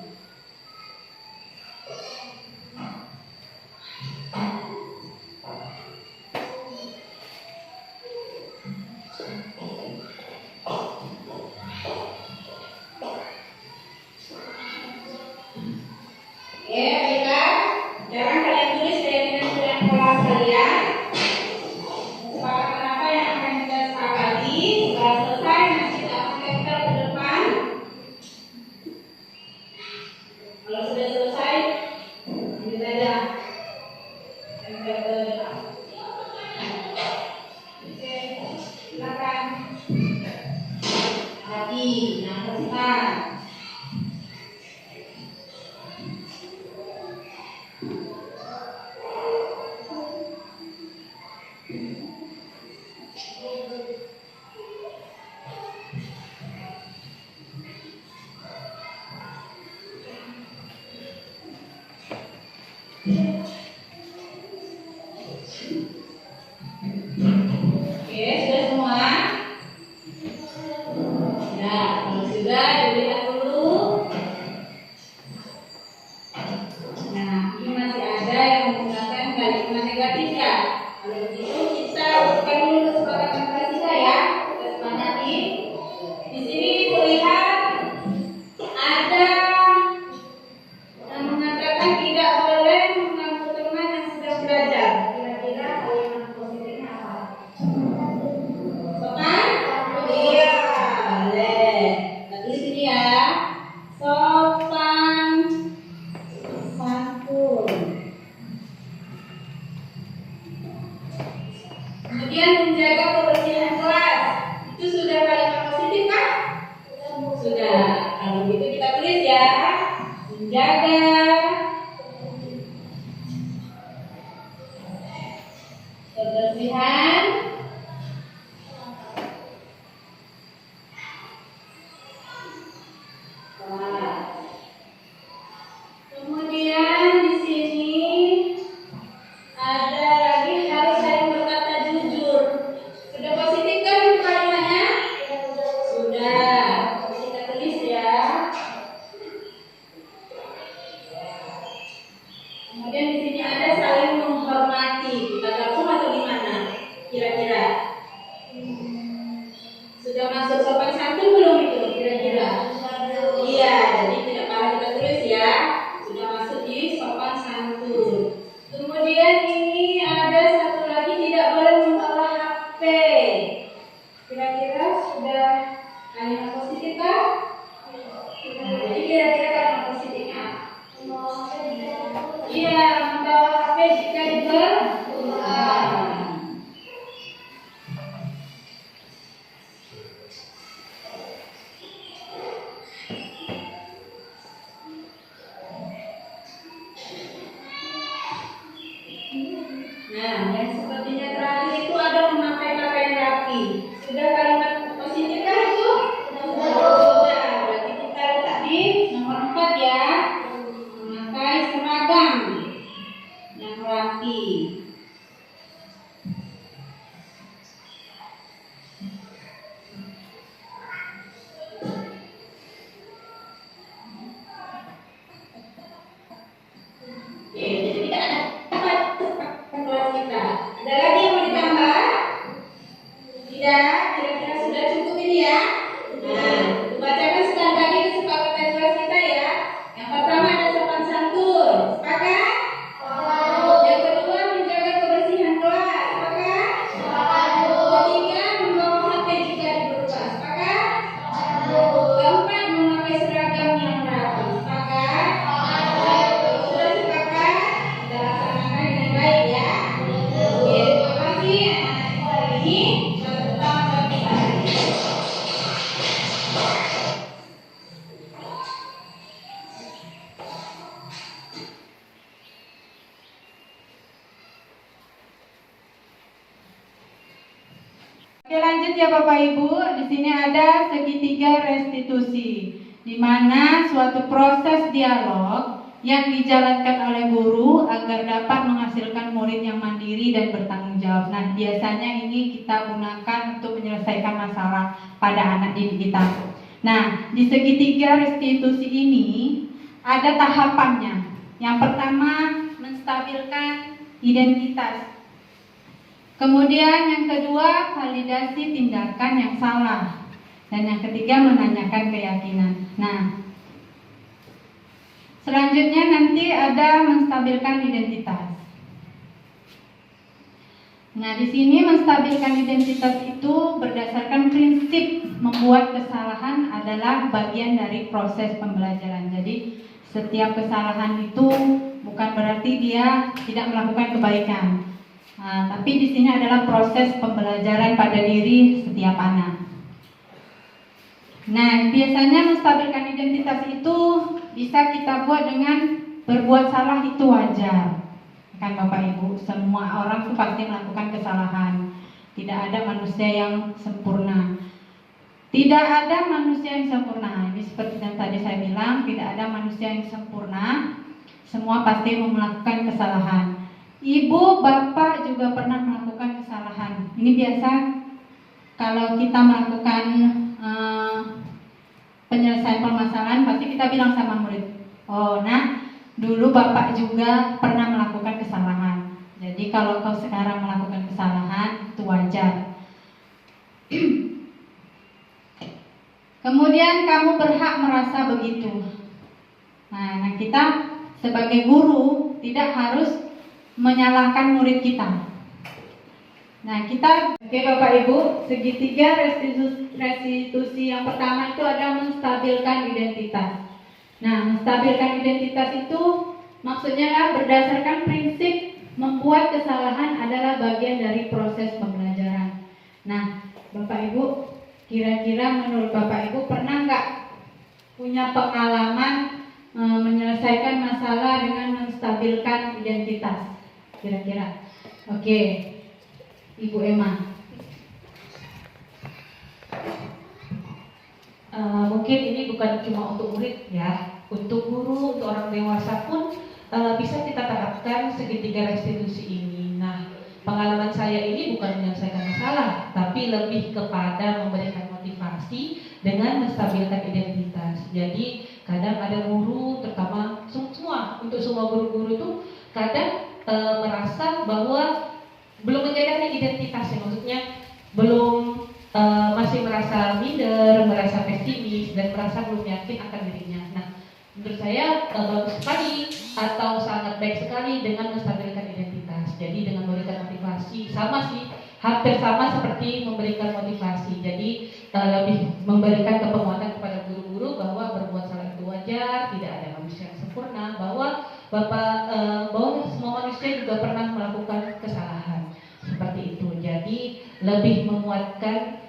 Baiklah. Sekarang kalian tulis keyakinan kelas kalian. Kesepakatan apa yang akan kita sepakati? Setelah selesai, nanti kita akan tempel ke depan. Kalau sudah selesai, lanjut aja. Tempel ke depan. Oke, silakan. Hati, yang pesan. Oke, sudah semua? Ya, kalau sudah dilihat dulu. Nah, ini masih ada yang menggunakan kalimat negatif ya. Kalau begitu kita urutkan dulu kesepakatan kelas kita ya. Kita sepakati. Di sini terlihat ada yang mengatakan tidak boleh mengganggu teman yang sedang belajar. Kira-kira kalimat positifnya apa? Sopan? Iya, boleh. Kita tulis ini ya. Sopan santun. Kemudian menjaga kebersihan kelas. Itu sudah kalimat positif kan? Sudah. Kalau gitu kita tulis ya. Menjaga kebersihan kelas. Kemudian di sini ada lagi harus saling berkata jujur. Sudah positif kan itu kalimatnya? Sudah. Kita tulis ya. Kemudian di sini ada saling menghormati. Kita gabung atau gimana? Kira-kira? Sudah masuk sopan santun belum itu? Kira-kira? Iya, jadi tidak apa kita tulis ya. Sudah masuk di sopan santun. Kemudian ini ada satu lagi, tidak boleh membawa HP. Kira-kira sudah kalimat positif kah? Jadi kira-kira kalimat positifnya? Iya, membawa HP jika diperlukan. Nah, yang sepertinya terakhir itu ada memakai pakaian rapi. Sudah kalimat positif kan itu? Sudah. Berarti kita letak di nomor 4 ya. Memakai seragam yang rapi. Oke, jadi tidak ada kelas kita. Ada lagi yang mau ditambah? Tidak, kira-kira sudah cukup ini ya. Nah, bacakan sekali lagi kesepakatan kelas kita ya. Yang pertama ada sopan santun. Sepakat? Yang kedua menjaga kebersihan kelas. Sepakat? Ketiga membawa HP jika diperlukan. Sepakat? Keempat memakai seragam yang rapi. Sepakat? Sudah sepakat? Kita laksanakan dengan baik ya. Oke, terima kasih anak-anak hari ini. Selamat datang dan kita. Oke, lanjut ya Bapak Ibu. Di sini ada segitiga restitusi, di mana suatu proses dialog yang dijalankan oleh guru agar dapat menghasilkan murid yang mandiri dan bertanggung jawab. Nah, biasanya ini kita gunakan untuk menyelesaikan masalah pada anak didik kita. Nah, di segitiga restitusi ini ada tahapannya. Yang pertama, menstabilkan identitas. Kemudian yang kedua, validasi tindakan yang salah. Dan yang ketiga, menanyakan keyakinan. Nah, selanjutnya nanti ada menstabilkan identitas. Nah, di sini menstabilkan identitas itu berdasarkan prinsip membuat kesalahan adalah bagian dari proses pembelajaran. Jadi, setiap kesalahan itu bukan berarti dia tidak melakukan kebaikan. Nah, tapi di sini adalah proses pembelajaran pada diri setiap anak. Nah, biasanya menstabilkan identitas itu bisa kita buat dengan berbuat salah itu wajar. Kan Bapak Ibu, semua orang itu pasti melakukan kesalahan. Tidak ada manusia yang sempurna. Tidak ada manusia yang sempurna. Ini seperti yang tadi saya bilang, tidak ada manusia yang sempurna. Semua pasti melakukan kesalahan. Ibu, bapak juga pernah melakukan kesalahan. Ini biasa kalau kita melakukan penyelesaian permasalahan, pasti kita bilang sama murid, oh nah, dulu bapak juga pernah melakukan kesalahan. Jadi kalau kau sekarang melakukan kesalahan, itu wajar. Kemudian kamu berhak merasa begitu. Nah, kita sebagai guru tidak harus menyalahkan murid kita. Nah, oke Bapak Ibu, segitiga restitusi yang pertama itu ada menstabilkan identitas. Nah, menstabilkan identitas itu maksudnya adalah berdasarkan prinsip membuat kesalahan adalah bagian dari proses pembelajaran. Nah, Bapak Ibu, kira-kira menurut Bapak Ibu pernah nggak punya pengalaman menyelesaikan masalah dengan menstabilkan identitas? Kira-kira. Oke, Ibu Emma. Mungkin ini bukan cuma untuk murid ya, untuk guru, untuk orang dewasa pun bisa kita terapkan segitiga restitusi ini. Nah, pengalaman saya ini bukan menyelesaikan masalah, tapi lebih kepada memberikan motivasi dengan menstabilkan identitas. Jadi kadang ada guru, terutama untuk semua guru-guru itu kadang merasa bahwa belum menjaga identitasnya, maksudnya belum masih merasa minder, merasa pesimis, dan merasa belum yakin akan dirinya. Nah, menurut saya bagus sekali atau sangat baik sekali dengan menstabilkan identitas. Jadi dengan memberikan motivasi, sama sih, hampir sama seperti memberikan motivasi. Jadi lebih memberikan kepenguatan kepada guru-guru bahwa berbuat salah itu wajar, tidak ada manusia yang sempurna, bahwa bahwa semua manusia juga pernah melakukan kesalahan seperti itu. Jadi lebih menguatkan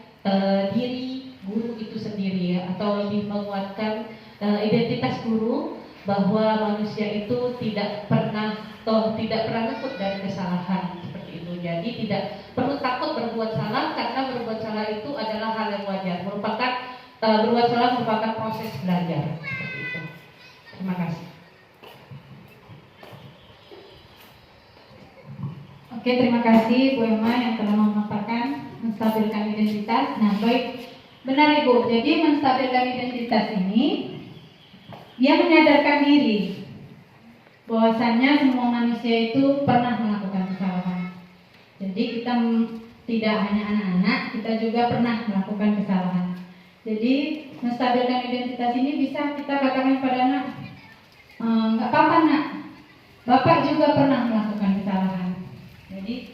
diri guru itu sendiri ya, atau lebih menguatkan identitas guru bahwa manusia itu tidak pernah luput dari kesalahan seperti itu. Jadi tidak perlu takut berbuat salah, karena berbuat salah itu adalah hal yang wajar. Berbuat salah merupakan proses belajar seperti itu. Terima kasih. Oke, terima kasih Bu Emma yang telah memaparkan menstabilkan identitas. Nah, baik, benar Ibu. Jadi menstabilkan identitas ini dia menyadarkan diri bahwasannya semua manusia itu pernah melakukan kesalahan. Jadi kita tidak hanya anak-anak, kita juga pernah melakukan kesalahan. Jadi menstabilkan identitas ini bisa kita katakan pada anak, nggak apa-apa nak, Bapak juga pernah melakukan kesalahan. Jadi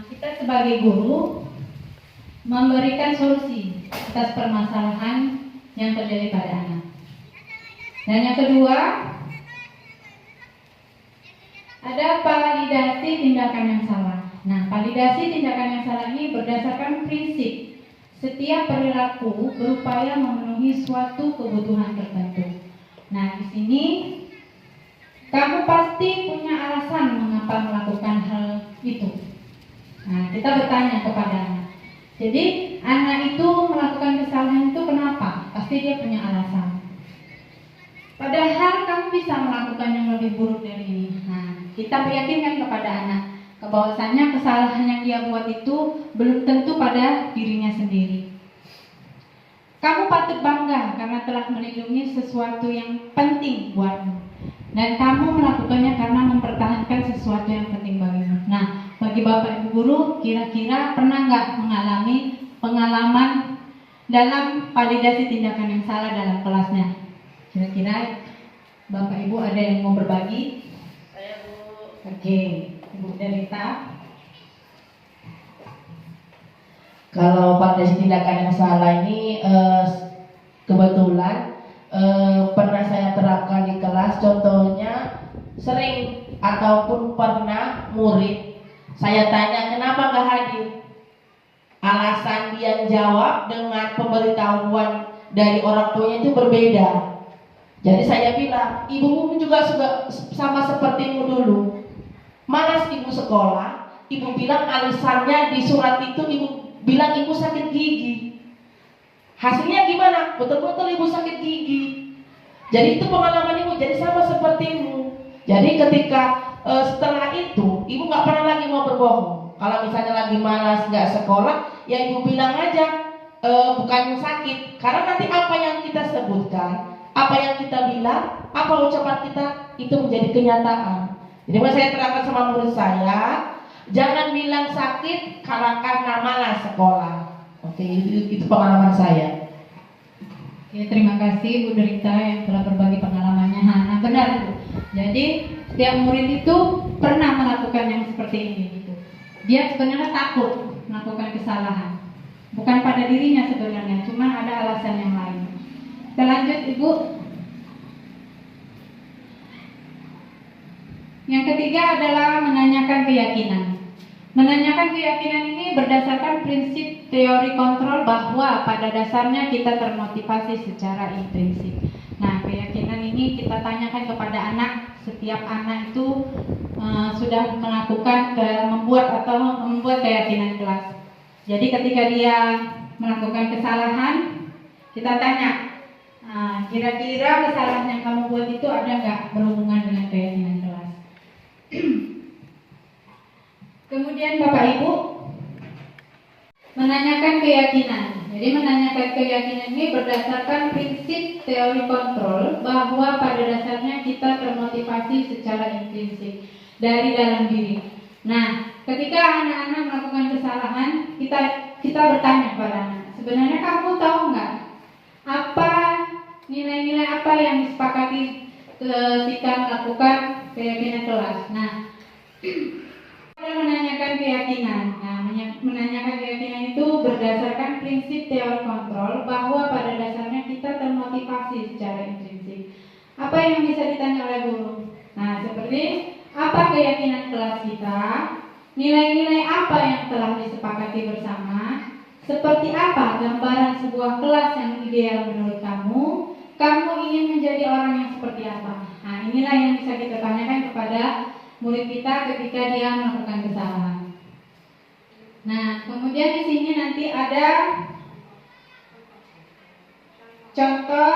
kita sebagai guru memberikan solusi atas permasalahan yang terjadi pada anak. Dan yang kedua, ada validasi tindakan yang salah. Nah, validasi tindakan yang salah ini berdasarkan prinsip setiap perilaku berupaya memenuhi suatu kebutuhan tertentu. Nah, di sini kamu pasti punya alasan mengapa melakukan hal itu. Nah, kita bertanya kepada anak. Jadi, anak itu melakukan kesalahan itu kenapa? Pasti dia punya alasan. Padahal kamu bisa melakukan yang lebih buruk dari ini. Nah, kita meyakinkan kepada anak bahwasanya kesalahan yang dia buat itu belum tentu pada dirinya sendiri. Kamu patut bangga karena telah melindungi sesuatu yang penting buatmu. Dan kamu melakukannya karena mempertahankan sesuatu yang penting bagimu. Nah, bagi Bapak Ibu Guru, kira-kira pernah nggak mengalami pengalaman dalam validasi tindakan yang salah dalam kelasnya? Kira-kira Bapak Ibu ada yang mau berbagi? Saya Bu. Oke, Ibu Derita. Kalau pada tindakan yang salah ini kebetulan pernah saya terapkan di kelas. Contohnya sering ataupun pernah murid saya tanya kenapa gak hadir, alasan dia jawab dengan pemberitahuan dari orang tuanya itu berbeda. Jadi saya bilang, ibumu juga sama sepertimu dulu, malas ibu sekolah. Ibu bilang alasannya di surat itu ibu bilang ibu sakit gigi. Hasilnya gimana? Betul-betul ibu sakit gigi. Jadi itu pengalaman ibu, jadi sama sepertimu. Jadi ketika setelah itu ibu nggak pernah lagi mau berbohong. Kalau misalnya lagi malas nggak sekolah, ya ibu bilang aja bukan sakit. Karena nanti apa yang kita sebutkan, apa yang kita bilang, apa ucapan kita itu menjadi kenyataan. Jadi saya terangkan sama murid saya, jangan bilang sakit karena malas sekolah. Oke, itu pengalaman saya. Oke, terima kasih Bu Derita yang telah berbagi pengalamannya. Nah, benar Bu. Jadi setiap murid itu pernah melakukan yang seperti ini gitu. Dia sebenarnya takut melakukan kesalahan, bukan pada dirinya sebenarnya, cuma ada alasan yang lain. Kita lanjut Ibu. Yang ketiga adalah menanyakan keyakinan. Menanyakan keyakinan ini berdasarkan prinsip teori kontrol bahwa pada dasarnya kita termotivasi secara intrinsik. Nah, keyakinan ini kita tanyakan kepada anak. Setiap anak itu sudah melakukan membuat keyakinan kelas. Jadi ketika dia melakukan kesalahan, kita tanya, kira-kira kesalahan yang kamu buat itu ada nggak berhubungan dengan keyakinan kelas? Kemudian Bapak Ibu menanyakan keyakinan. Jadi menanyakan keyakinan ini berdasarkan prinsip teori kontrol bahwa pada dasarnya kita termotivasi secara intrinsik dari dalam diri. Nah, ketika anak-anak melakukan kesalahan, kita bertanya kepada anak, sebenarnya kamu tahu nggak apa nilai-nilai apa yang disepakati ketika melakukan keyakinan kelas? Nah, menanyakan keyakinan. Nah, menanyakan keyakinan itu berdasarkan prinsip teori kontrol bahwa pada dasarnya kita termotivasi secara intrinsik. Apa yang bisa ditanya oleh guru? Nah, seperti apa keyakinan kelas kita? Nilai-nilai apa yang telah disepakati bersama? Seperti apa gambaran sebuah kelas yang ideal menurut kamu? Kamu ingin menjadi orang yang seperti apa? Nah, inilah yang bisa kita tanyakan kepada murid kita ketika dia melakukan kesalahan. Nah, kemudian di sini nanti ada contoh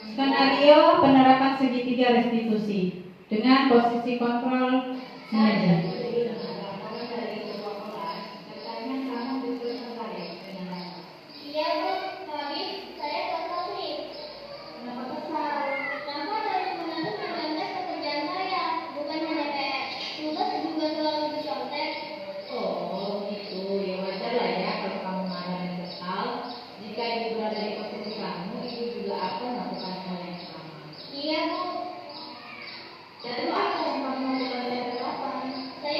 skenario penerapan segitiga restitusi dengan posisi kontrol meja. Iya Bu, tapi saya kesal nih. Kenapa kesal? Kenapa dari menantu mencontek pekerjaan saya? Bukan hanya kayak tugas juga selalu dicontek. Oh gitu, ya wajar lah ya kalau kamu marah dan kesal. Jika ibu berada di posisi kamu, ibu juga akan melakukan hal yang sama. Iya Bu. Dan apa yang kamu lakukan dari kapan? Saya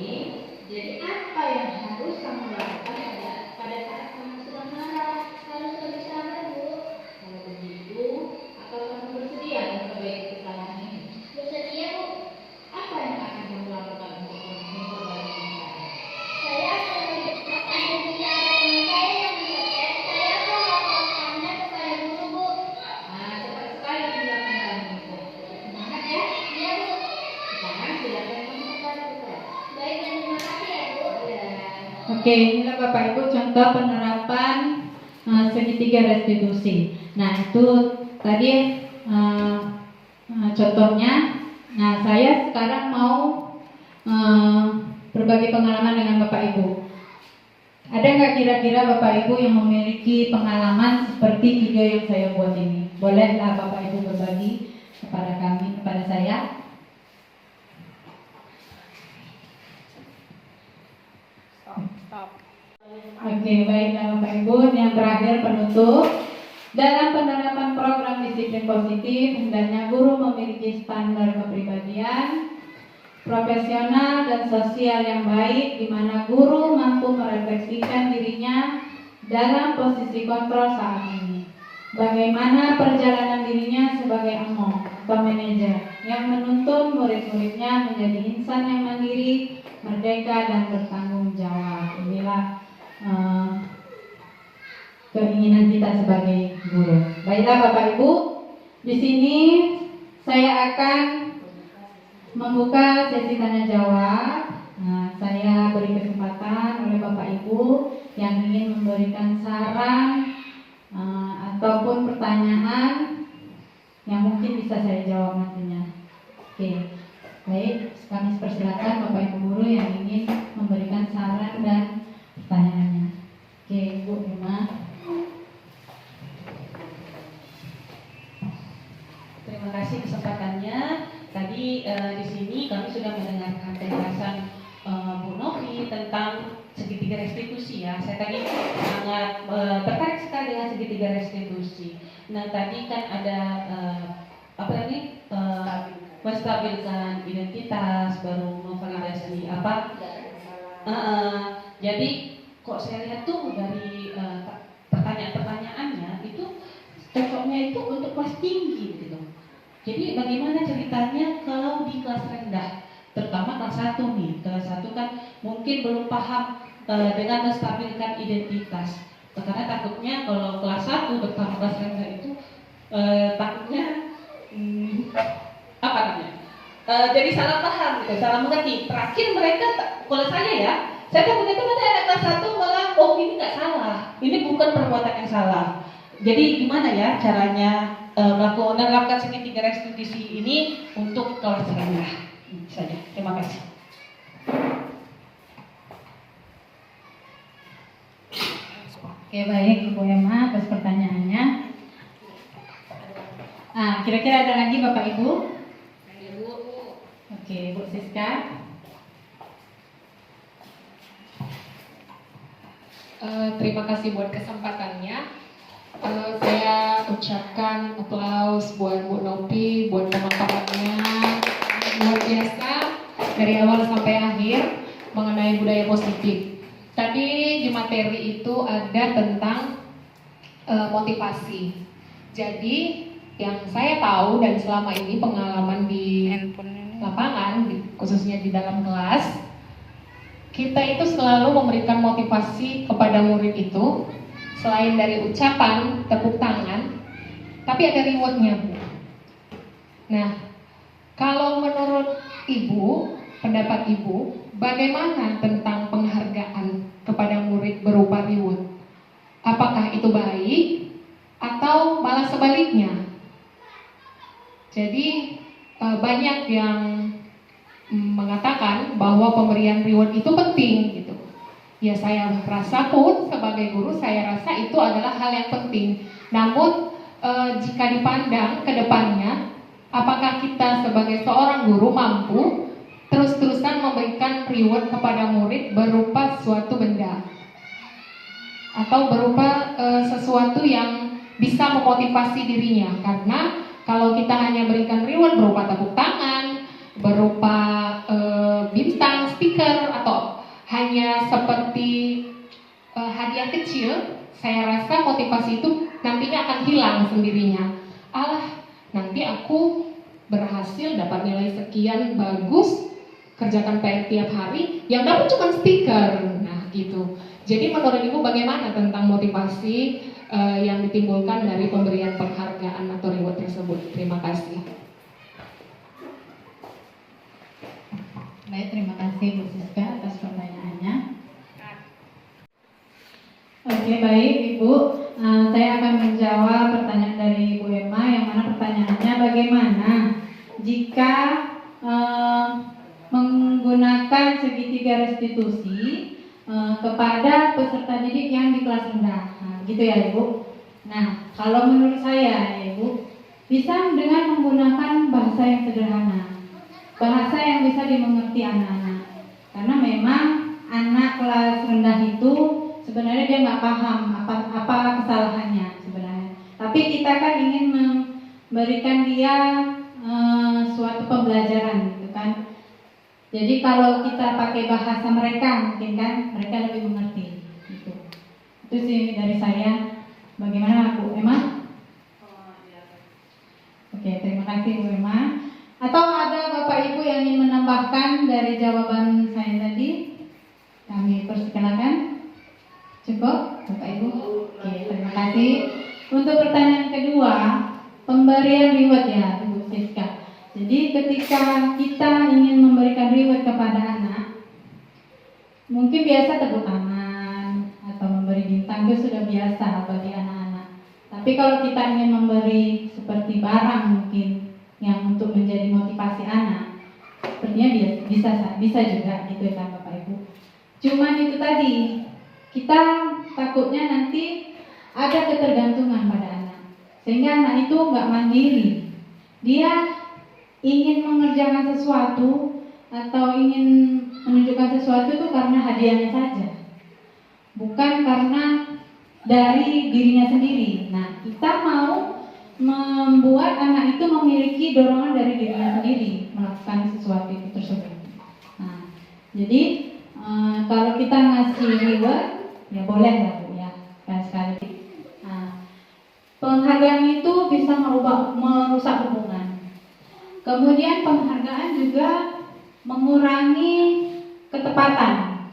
ini. Jadi apa yang harus kamu lakukan pada saat kamu sedang marah? Harus berbicara, Bu. Kalau begitu, apakah kamu bersedia memperbaiki kesalahan ini? Bersedia, Bu. Apa yang akan kamu lakukan untuk memperbaiki kesalahan? Saya akan berbicara dengan saya yang mendekat. Saya akan melaporkannya kepada guru, Bu. Nah, cepat sekali dilakukan itu. Semangat ya. Iya, Bu. Sekarang silakan kamu kepada kelas. Baik, dan terima kasih ya, Bu. Ya. Oke, inilah Bapak Ibu contoh penerapan segitiga restitusi. Nah, itu tadi contohnya. Nah, saya sekarang mau berbagi pengalaman dengan Bapak Ibu. Ada nggak kira-kira Bapak Ibu yang memiliki pengalaman seperti video yang saya buat ini? Bolehlah Bapak Ibu berbagi kepada kami, kepada saya. Oke, baiklah Bapak Ibu. Yang terakhir penutup. Dalam penerapan program disiplin positif, hendaknya guru memiliki standar kepribadian, profesional dan sosial yang baik, di mana guru mampu merefleksikan dirinya dalam posisi kontrol saat ini. Bagaimana perjalanan dirinya sebagai among atau manajer yang menuntun murid-muridnya menjadi insan yang mandiri, merdeka dan bertanggung jawab. Inilah keinginan kita sebagai guru. Baiklah Bapak Ibu, di sini saya akan membuka sesi tanya jawab. Nah, saya beri kesempatan oleh Bapak Ibu yang ingin memberikan saran ataupun pertanyaan yang mungkin bisa saya jawab nantinya. Oke, baik, kami persilakan Bapak Ibu guru yang ingin memberikan saran dan pertanyaannya. Oke, Bu Irma. Terima kasih kesempatannya. Tadi di sini kami sudah mendengarkan penjelasan Bu Novi tentang segitiga restitusi ya. Saya tadi sangat tertarik sekali dengan segitiga restitusi. Nah tadi kan ada apa tadi menstabilkan identitas, baru memvalidasi apa. Jadi kok saya lihat tuh dari pertanyaan-pertanyaannya itu cocoknya itu untuk kelas tinggi gitu. Jadi bagaimana ceritanya kalau di kelas rendah, terutama kelas 1 nih. Kelas 1 kan mungkin belum paham dengan menstabilkan identitas. Karena takutnya kalau kelas 1 bersama kelas rendah itu takutnya apa namanya? Jadi salah paham gitu, salah mengerti. Terakhir mereka kalau saya takutnya itu ada anak kelas 1 malah oh ini nggak salah, ini bukan perbuatan yang salah. Jadi gimana ya caranya menerapkan segitiga restitusi ini untuk kelas rendah saja. Terima kasih. Oke, baik Ibu Emma atas pertanyaannya. Kira-kira ada lagi Bapak Ibu? Oke, Bu Siska. Terima kasih buat kesempatannya. Saya ucapkan aplaus buat Bu Novi, buat pemaparannya luar biasa dari awal sampai akhir mengenai budaya positif. Tadi di materi itu ada tentang motivasi. Jadi yang saya tahu dan selama ini pengalaman di lapangan, khususnya di dalam kelas, kita itu selalu memberikan motivasi kepada murid itu. Selain dari ucapan, tepuk tangan, tapi ada rewardnya, Bu. Nah, kalau menurut Ibu, pendapat Ibu, bagaimana tentang penghargaan kepada murid berupa reward? Apakah itu baik atau malah sebaliknya? Jadi banyak yang mengatakan bahwa pemberian reward itu penting gitu. Ya saya rasa pun sebagai guru saya rasa itu adalah hal yang penting. Namun jika dipandang ke depannya, apakah kita sebagai seorang guru mampu terus-terusan memberikan reward kepada murid berupa suatu benda atau berupa sesuatu yang bisa memotivasi dirinya? Karena kalau kita hanya berikan reward berupa tepuk tangan, berupa bintang stiker atau hanya seperti hadiah kecil, saya rasa motivasi itu nantinya akan hilang sendirinya. Nanti aku berhasil dapat nilai sekian, bagus, kerjakan PR tiap hari, yang dapat cuma stiker. Nah gitu. Jadi menurut Ibu bagaimana tentang motivasi yang ditimbulkan dari pemberian penghargaan atau reward tersebut? Terima kasih. Baik, terima kasih Bu Siska atas pertanyaannya. Oke, baik Ibu. Saya akan menjawab pertanyaan dari Bu Emma, yang mana pertanyaannya bagaimana jika menggunakan segitiga restitusi kepada peserta didik yang di kelas rendah. Nah, gitu ya Ibu. Nah, kalau menurut saya ya Ibu, bisa dengan menggunakan bahasa yang sederhana, bahasa yang bisa dimengerti anak-anak. Karena memang anak kelas rendah itu sebenarnya dia nggak paham apa kesalahannya sebenarnya. Tapi kita kan ingin memberikan dia suatu pembelajaran gitu kan. Jadi kalau kita pakai bahasa mereka, mungkin kan mereka lebih mengerti. Gitu. Itu sih dari saya. Bagaimana Bu Emma? Oke, terima kasih Bu Emma. Atau ada Bapak Ibu yang ingin menambahkan dari jawaban saya tadi? Kami persilakan. Cukup, Bapak Ibu? Oke, terima kasih. Untuk pertanyaan kedua, pemberian reward ya, Ibu Siska. Jadi ketika kita ingin memberikan reward kepada anak, mungkin biasa tepuk tangan atau memberi bintang itu sudah biasa bagi anak-anak. Tapi kalau kita ingin memberi seperti barang mungkin yang untuk menjadi motivasi anak, sepertinya bisa juga gitu kan Bapak Ibu. Cuman itu tadi, kita takutnya nanti ada ketergantungan pada anak, sehingga anak itu nggak mandiri. Dia ingin mengerjakan sesuatu atau ingin menunjukkan sesuatu itu karena hadiahnya saja, bukan karena dari dirinya sendiri. Nah, kita mau membuat anak itu memiliki dorongan dari dirinya sendiri melakukan sesuatu itu tersebut. Nah, jadi kalau kita ngasih reward, ya boleh lah Bu ya, sekali. Nah, penghargaan itu bisa merusak hubungan. Kemudian penghargaan juga mengurangi ketepatan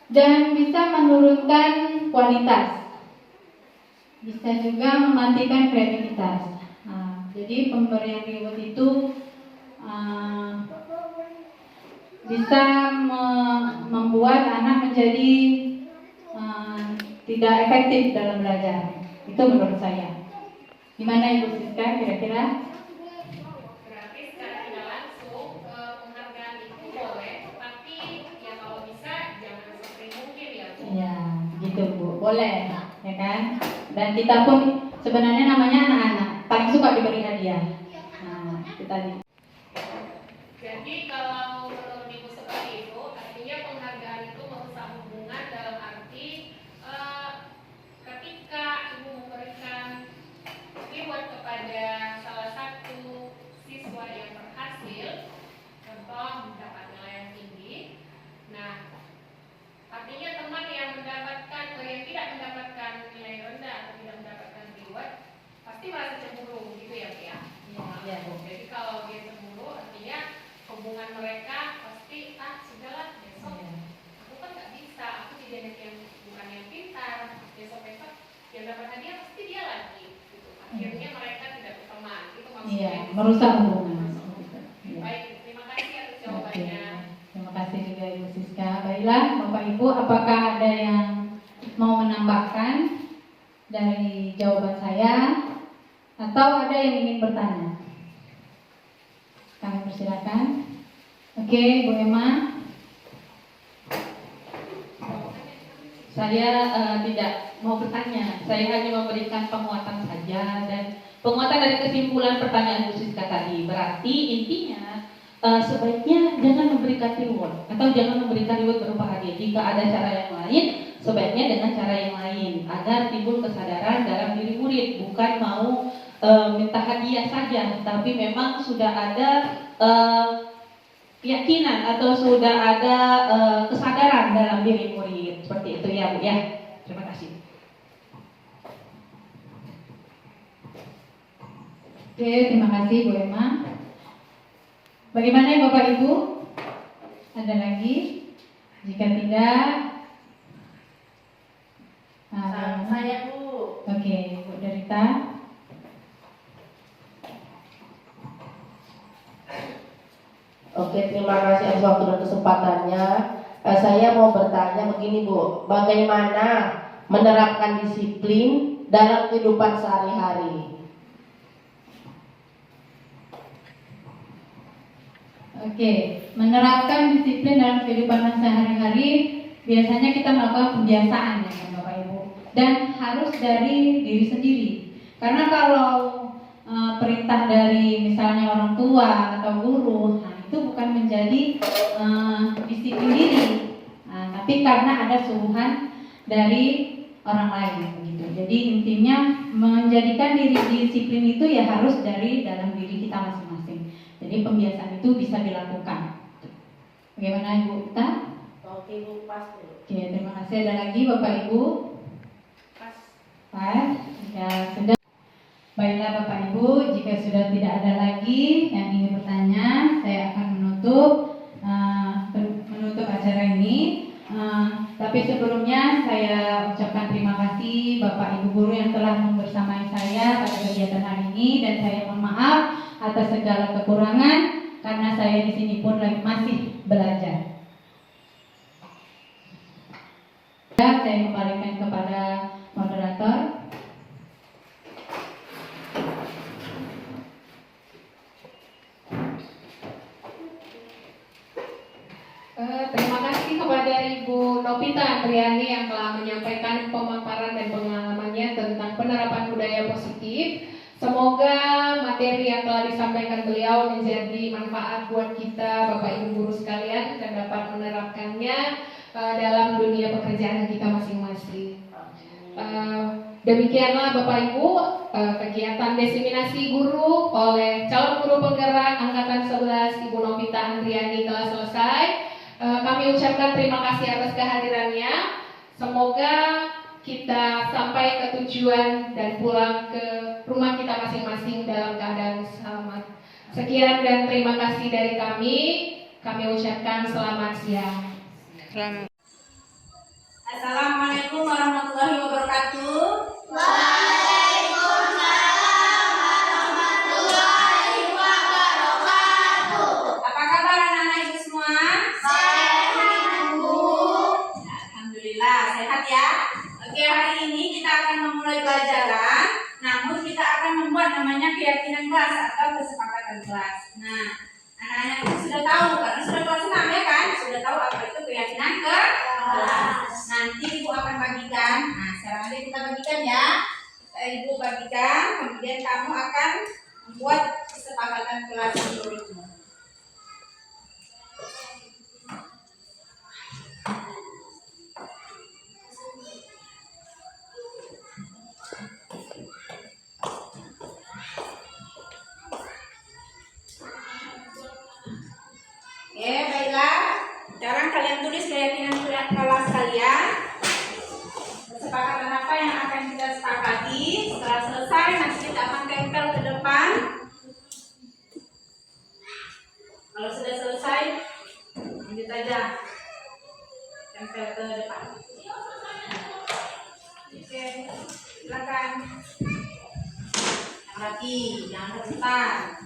dan bisa menurunkan kualitas. Bisa juga mematikan kreativitas. Nah, jadi pemberian reward itu bisa membuat anak menjadi tidak efektif dalam belajar. Itu menurut saya. Gimana Ibu Siska kira-kira? Berarti secara tidak langsung penghargaan itu boleh, tapi ya kalau bisa jangan sesering mungkin ya Bu. Iya, gitu Bu. Boleh, ya kan? Dan kita pun sebenarnya namanya anak-anak paling suka diberi hadiah. Nah, itu tadi. Jadi kalau menurut Ibu seperti itu, artinya penghargaan itu merusak hubungan dalam arti ketika Ibu memberikan reward kepada salah satu siswa yang berhasil, contoh mendapat nilai yang tinggi, nah artinya teman yang mendapatkan atau yang tidak mendapatkan nilai rendah atau tidak mendapatkan reward pasti merasa cemburu gitu ya Bu ya. Iya, Bu. Jadi kalau dia cemburu artinya hubungan mereka pasti sudahlah besok aku kan nggak bisa, aku jadi anak yang bukan yang pintar, besok yang dapat hadiah pasti dia lagi gitu. Akhirnya mereka tidak berteman, itu maksudnya. Iya, merusak hubungan. Baik, terima kasih atas jawabannya. Terima kasih juga Ibu Siska. Baiklah Bapak Ibu, apakah ada yang mau menambahkan dari jawaban saya atau ada yang ingin bertanya? Kami persilakan. Oke, Bu Emma. Saya tidak mau bertanya, saya hanya memberikan penguatan saja, dan penguatan dari kesimpulan pertanyaan Bu Siska tadi. Berarti intinya sebaiknya jangan memberikan reward atau jangan memberikan reward berupa hadiah. Jika ada cara yang lain, sebaiknya dengan cara yang lain agar timbul kesadaran dalam diri murid, bukan mau minta hadiah saja, tapi memang sudah ada keyakinan atau sudah ada kesadaran dalam diri murid. Seperti itu ya Bu ya. Terima kasih. Oke, terima kasih Bu Emma. Bagaimana ya Bapak Ibu? Ada lagi? Jika tidak, Saya Bu. oke, Bu Derita. Oke, terima kasih atas waktu dan kesempatannya. Saya mau bertanya begini Bu, bagaimana menerapkan disiplin dalam kehidupan sehari-hari? Oke, menerapkan disiplin dalam kehidupan sehari-hari biasanya kita melakukan kebiasaan ya kan Bapak Ibu, dan harus dari diri sendiri. Karena kalau perintah dari misalnya orang tua atau guru, nah itu bukan menjadi disiplin diri, tapi karena ada suruhan dari orang lain begitu. Jadi intinya menjadikan diri disiplin itu ya harus dari dalam diri kita masing-masing. Jadi pembiasaan itu bisa dilakukan. Bagaimana Ibu Ita? Oke Bu, pas Bu. Oke, terima kasih. Ada lagi Bapak Ibu? Pas. Ya sudah. Baiklah Bapak Ibu, jika sudah tidak ada lagi yang ingin bertanya, saya akan menutup acara ini. Tapi sebelumnya saya ucapkan terima kasih Bapak Ibu guru yang telah membersamai saya pada kegiatan hari ini, dan saya mohon maaf atas segala kekurangan karena saya di sini pun masih belajar. Saya kembalikan kepada moderator. Terima kasih kepada Ibu Novita Andriani yang telah menyampaikan pemaparan dan pengalamannya tentang penerapan budaya positif. Semoga materi yang telah disampaikan beliau menjadi manfaat buat kita Bapak Ibu guru sekalian dan dapat menerapkannya dalam dunia pekerjaan kita masing-masing. Demikianlah Bapak Ibu kegiatan diseminasi guru oleh calon guru penggerak angkatan 11 Ibu Novita Andriani telah selesai. Kami ucapkan terima kasih atas kehadirannya. Semoga kita sampai ke tujuan dan pulang ke rumah kita masing-masing dalam keadaan selamat. Sekian dan terima kasih dari kami. Kami ucapkan selamat siang. Assalamualaikum warahmatullahi wabarakatuh. Apa kabar anak-anak Ibu semua? Alhamdulillah sehat ya. Oke, hari ini kita akan memulai pelajaran. Namun kita akan membuat namanya keyakinan kelas atau kesepakatan kelas. Nah, anak-anak itu sudah tahu karena sudah kelas 6 ya kan? Sudah tahu apa itu keyakinan kelas. Nanti Ibu akan bagikan. Nah, sekarang aja kita bagikan ya. Ibu bagikan, kemudian kamu akan membuat kesepakatan kelas menurutmu. Oke, baiklah. Sekarang kalian tulis keyakinan kelas kalian. Kesepakatan apa yang akan kita sepakati. Setelah selesai, nanti kita akan tempel ke depan. Kalau sudah selesai, lanjut aja. Tempel ke depan. Oke, silakan. Yang rapi, jangan rebutan.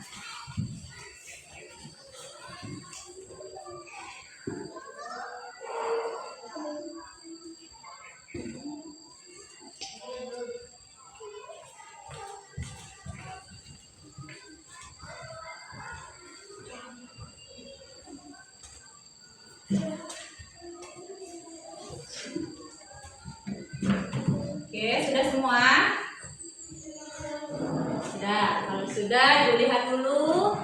Oke, sudah semua? Sudah. Kalau sudah, dilihat dulu.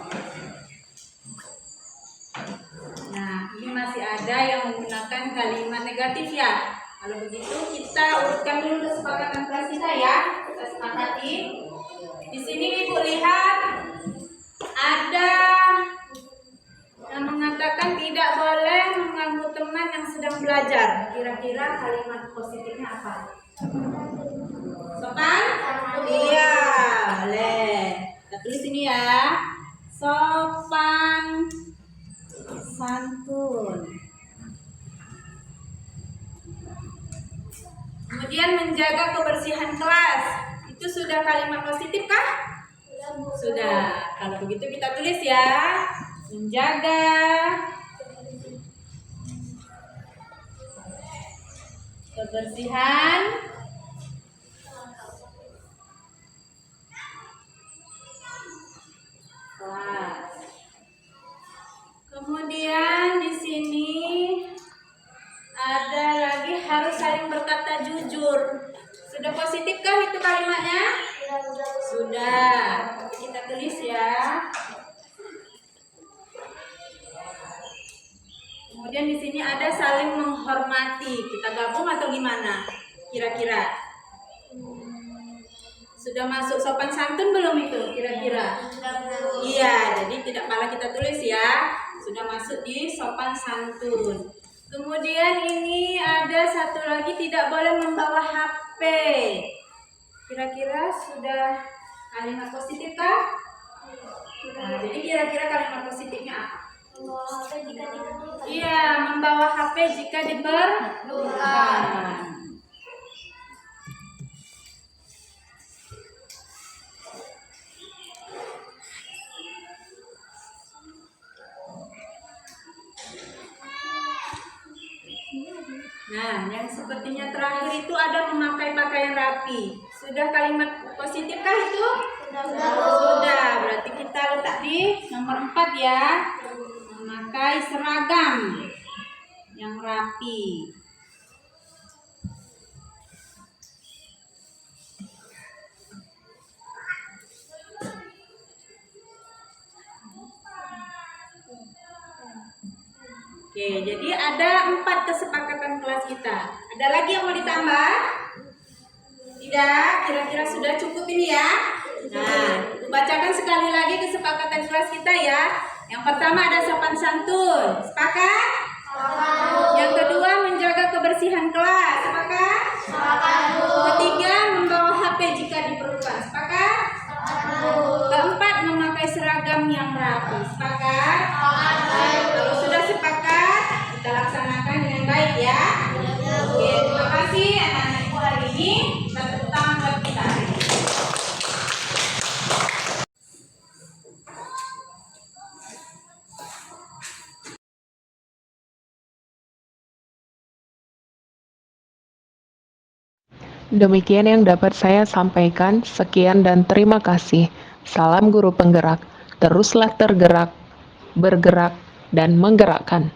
Nah, ini masih ada yang menggunakan kalimat negatif ya. Kalau begitu, kita urutkan dulu kesepakatan kelas kita ya. Kita sepakati. Di sini Ibu lihat ada yang mengatakan tidak boleh mengganggu teman yang sedang belajar. Kira-kira kalimat positifnya apa? Sopan? Iya, boleh. Kita tulis ini ya. Sopan santun. Kemudian menjaga kebersihan kelas. Itu sudah kalimat positif kah? Sudah. Kalau begitu kita tulis ya. Menjaga kebersihan kelas. Kemudian di sini ada lagi harus saling berkata jujur. Sudah positifkah itu kalimatnya? Sudah. Kita tulis ya. Kemudian di sini ada saling menghormati. Kita gabung atau gimana? Kira-kira. Sudah masuk sopan santun belum itu? Kira-kira. Iya, jadi tidak malah kita tulis ya. Sudah masuk di sopan santun. Kemudian ini ada satu lagi, tidak boleh membawa HP. Kira-kira sudah kalimat positif kah? Nah, jadi kira-kira kalimat positifnya apa? Iya, membawa HP jika diperlukan. Nah, yang sepertinya terakhir itu ada memakai pakaian rapi. Sudah kalimat positifkah itu? Sudah. Berarti kita letak di nomor 4 ya. Memakai seragam yang rapi. Oke, jadi ada 4 kesepakatan kelas kita. Ada lagi yang mau ditambah? Tidak? Kira-kira sudah cukup ini ya? Nah, bacakan sekali lagi kesepakatan kelas kita ya. Yang pertama ada sopan santun. Sepakat? Yang kedua menjaga kebersihan kelas. Sepakat? Ketiga membawa HP jika diperlukan. Sepakat? Keempat memakai seragam yang rapi. Sepakat? Kalau sudah sepakat, kita laksanakan dengan baik ya. Oke, terima kasih anak-anakku hari ini. Kita tepuk tangan buat kita. Demikian yang dapat saya sampaikan. Sekian dan terima kasih. Salam guru penggerak. Teruslah tergerak, bergerak, dan menggerakkan.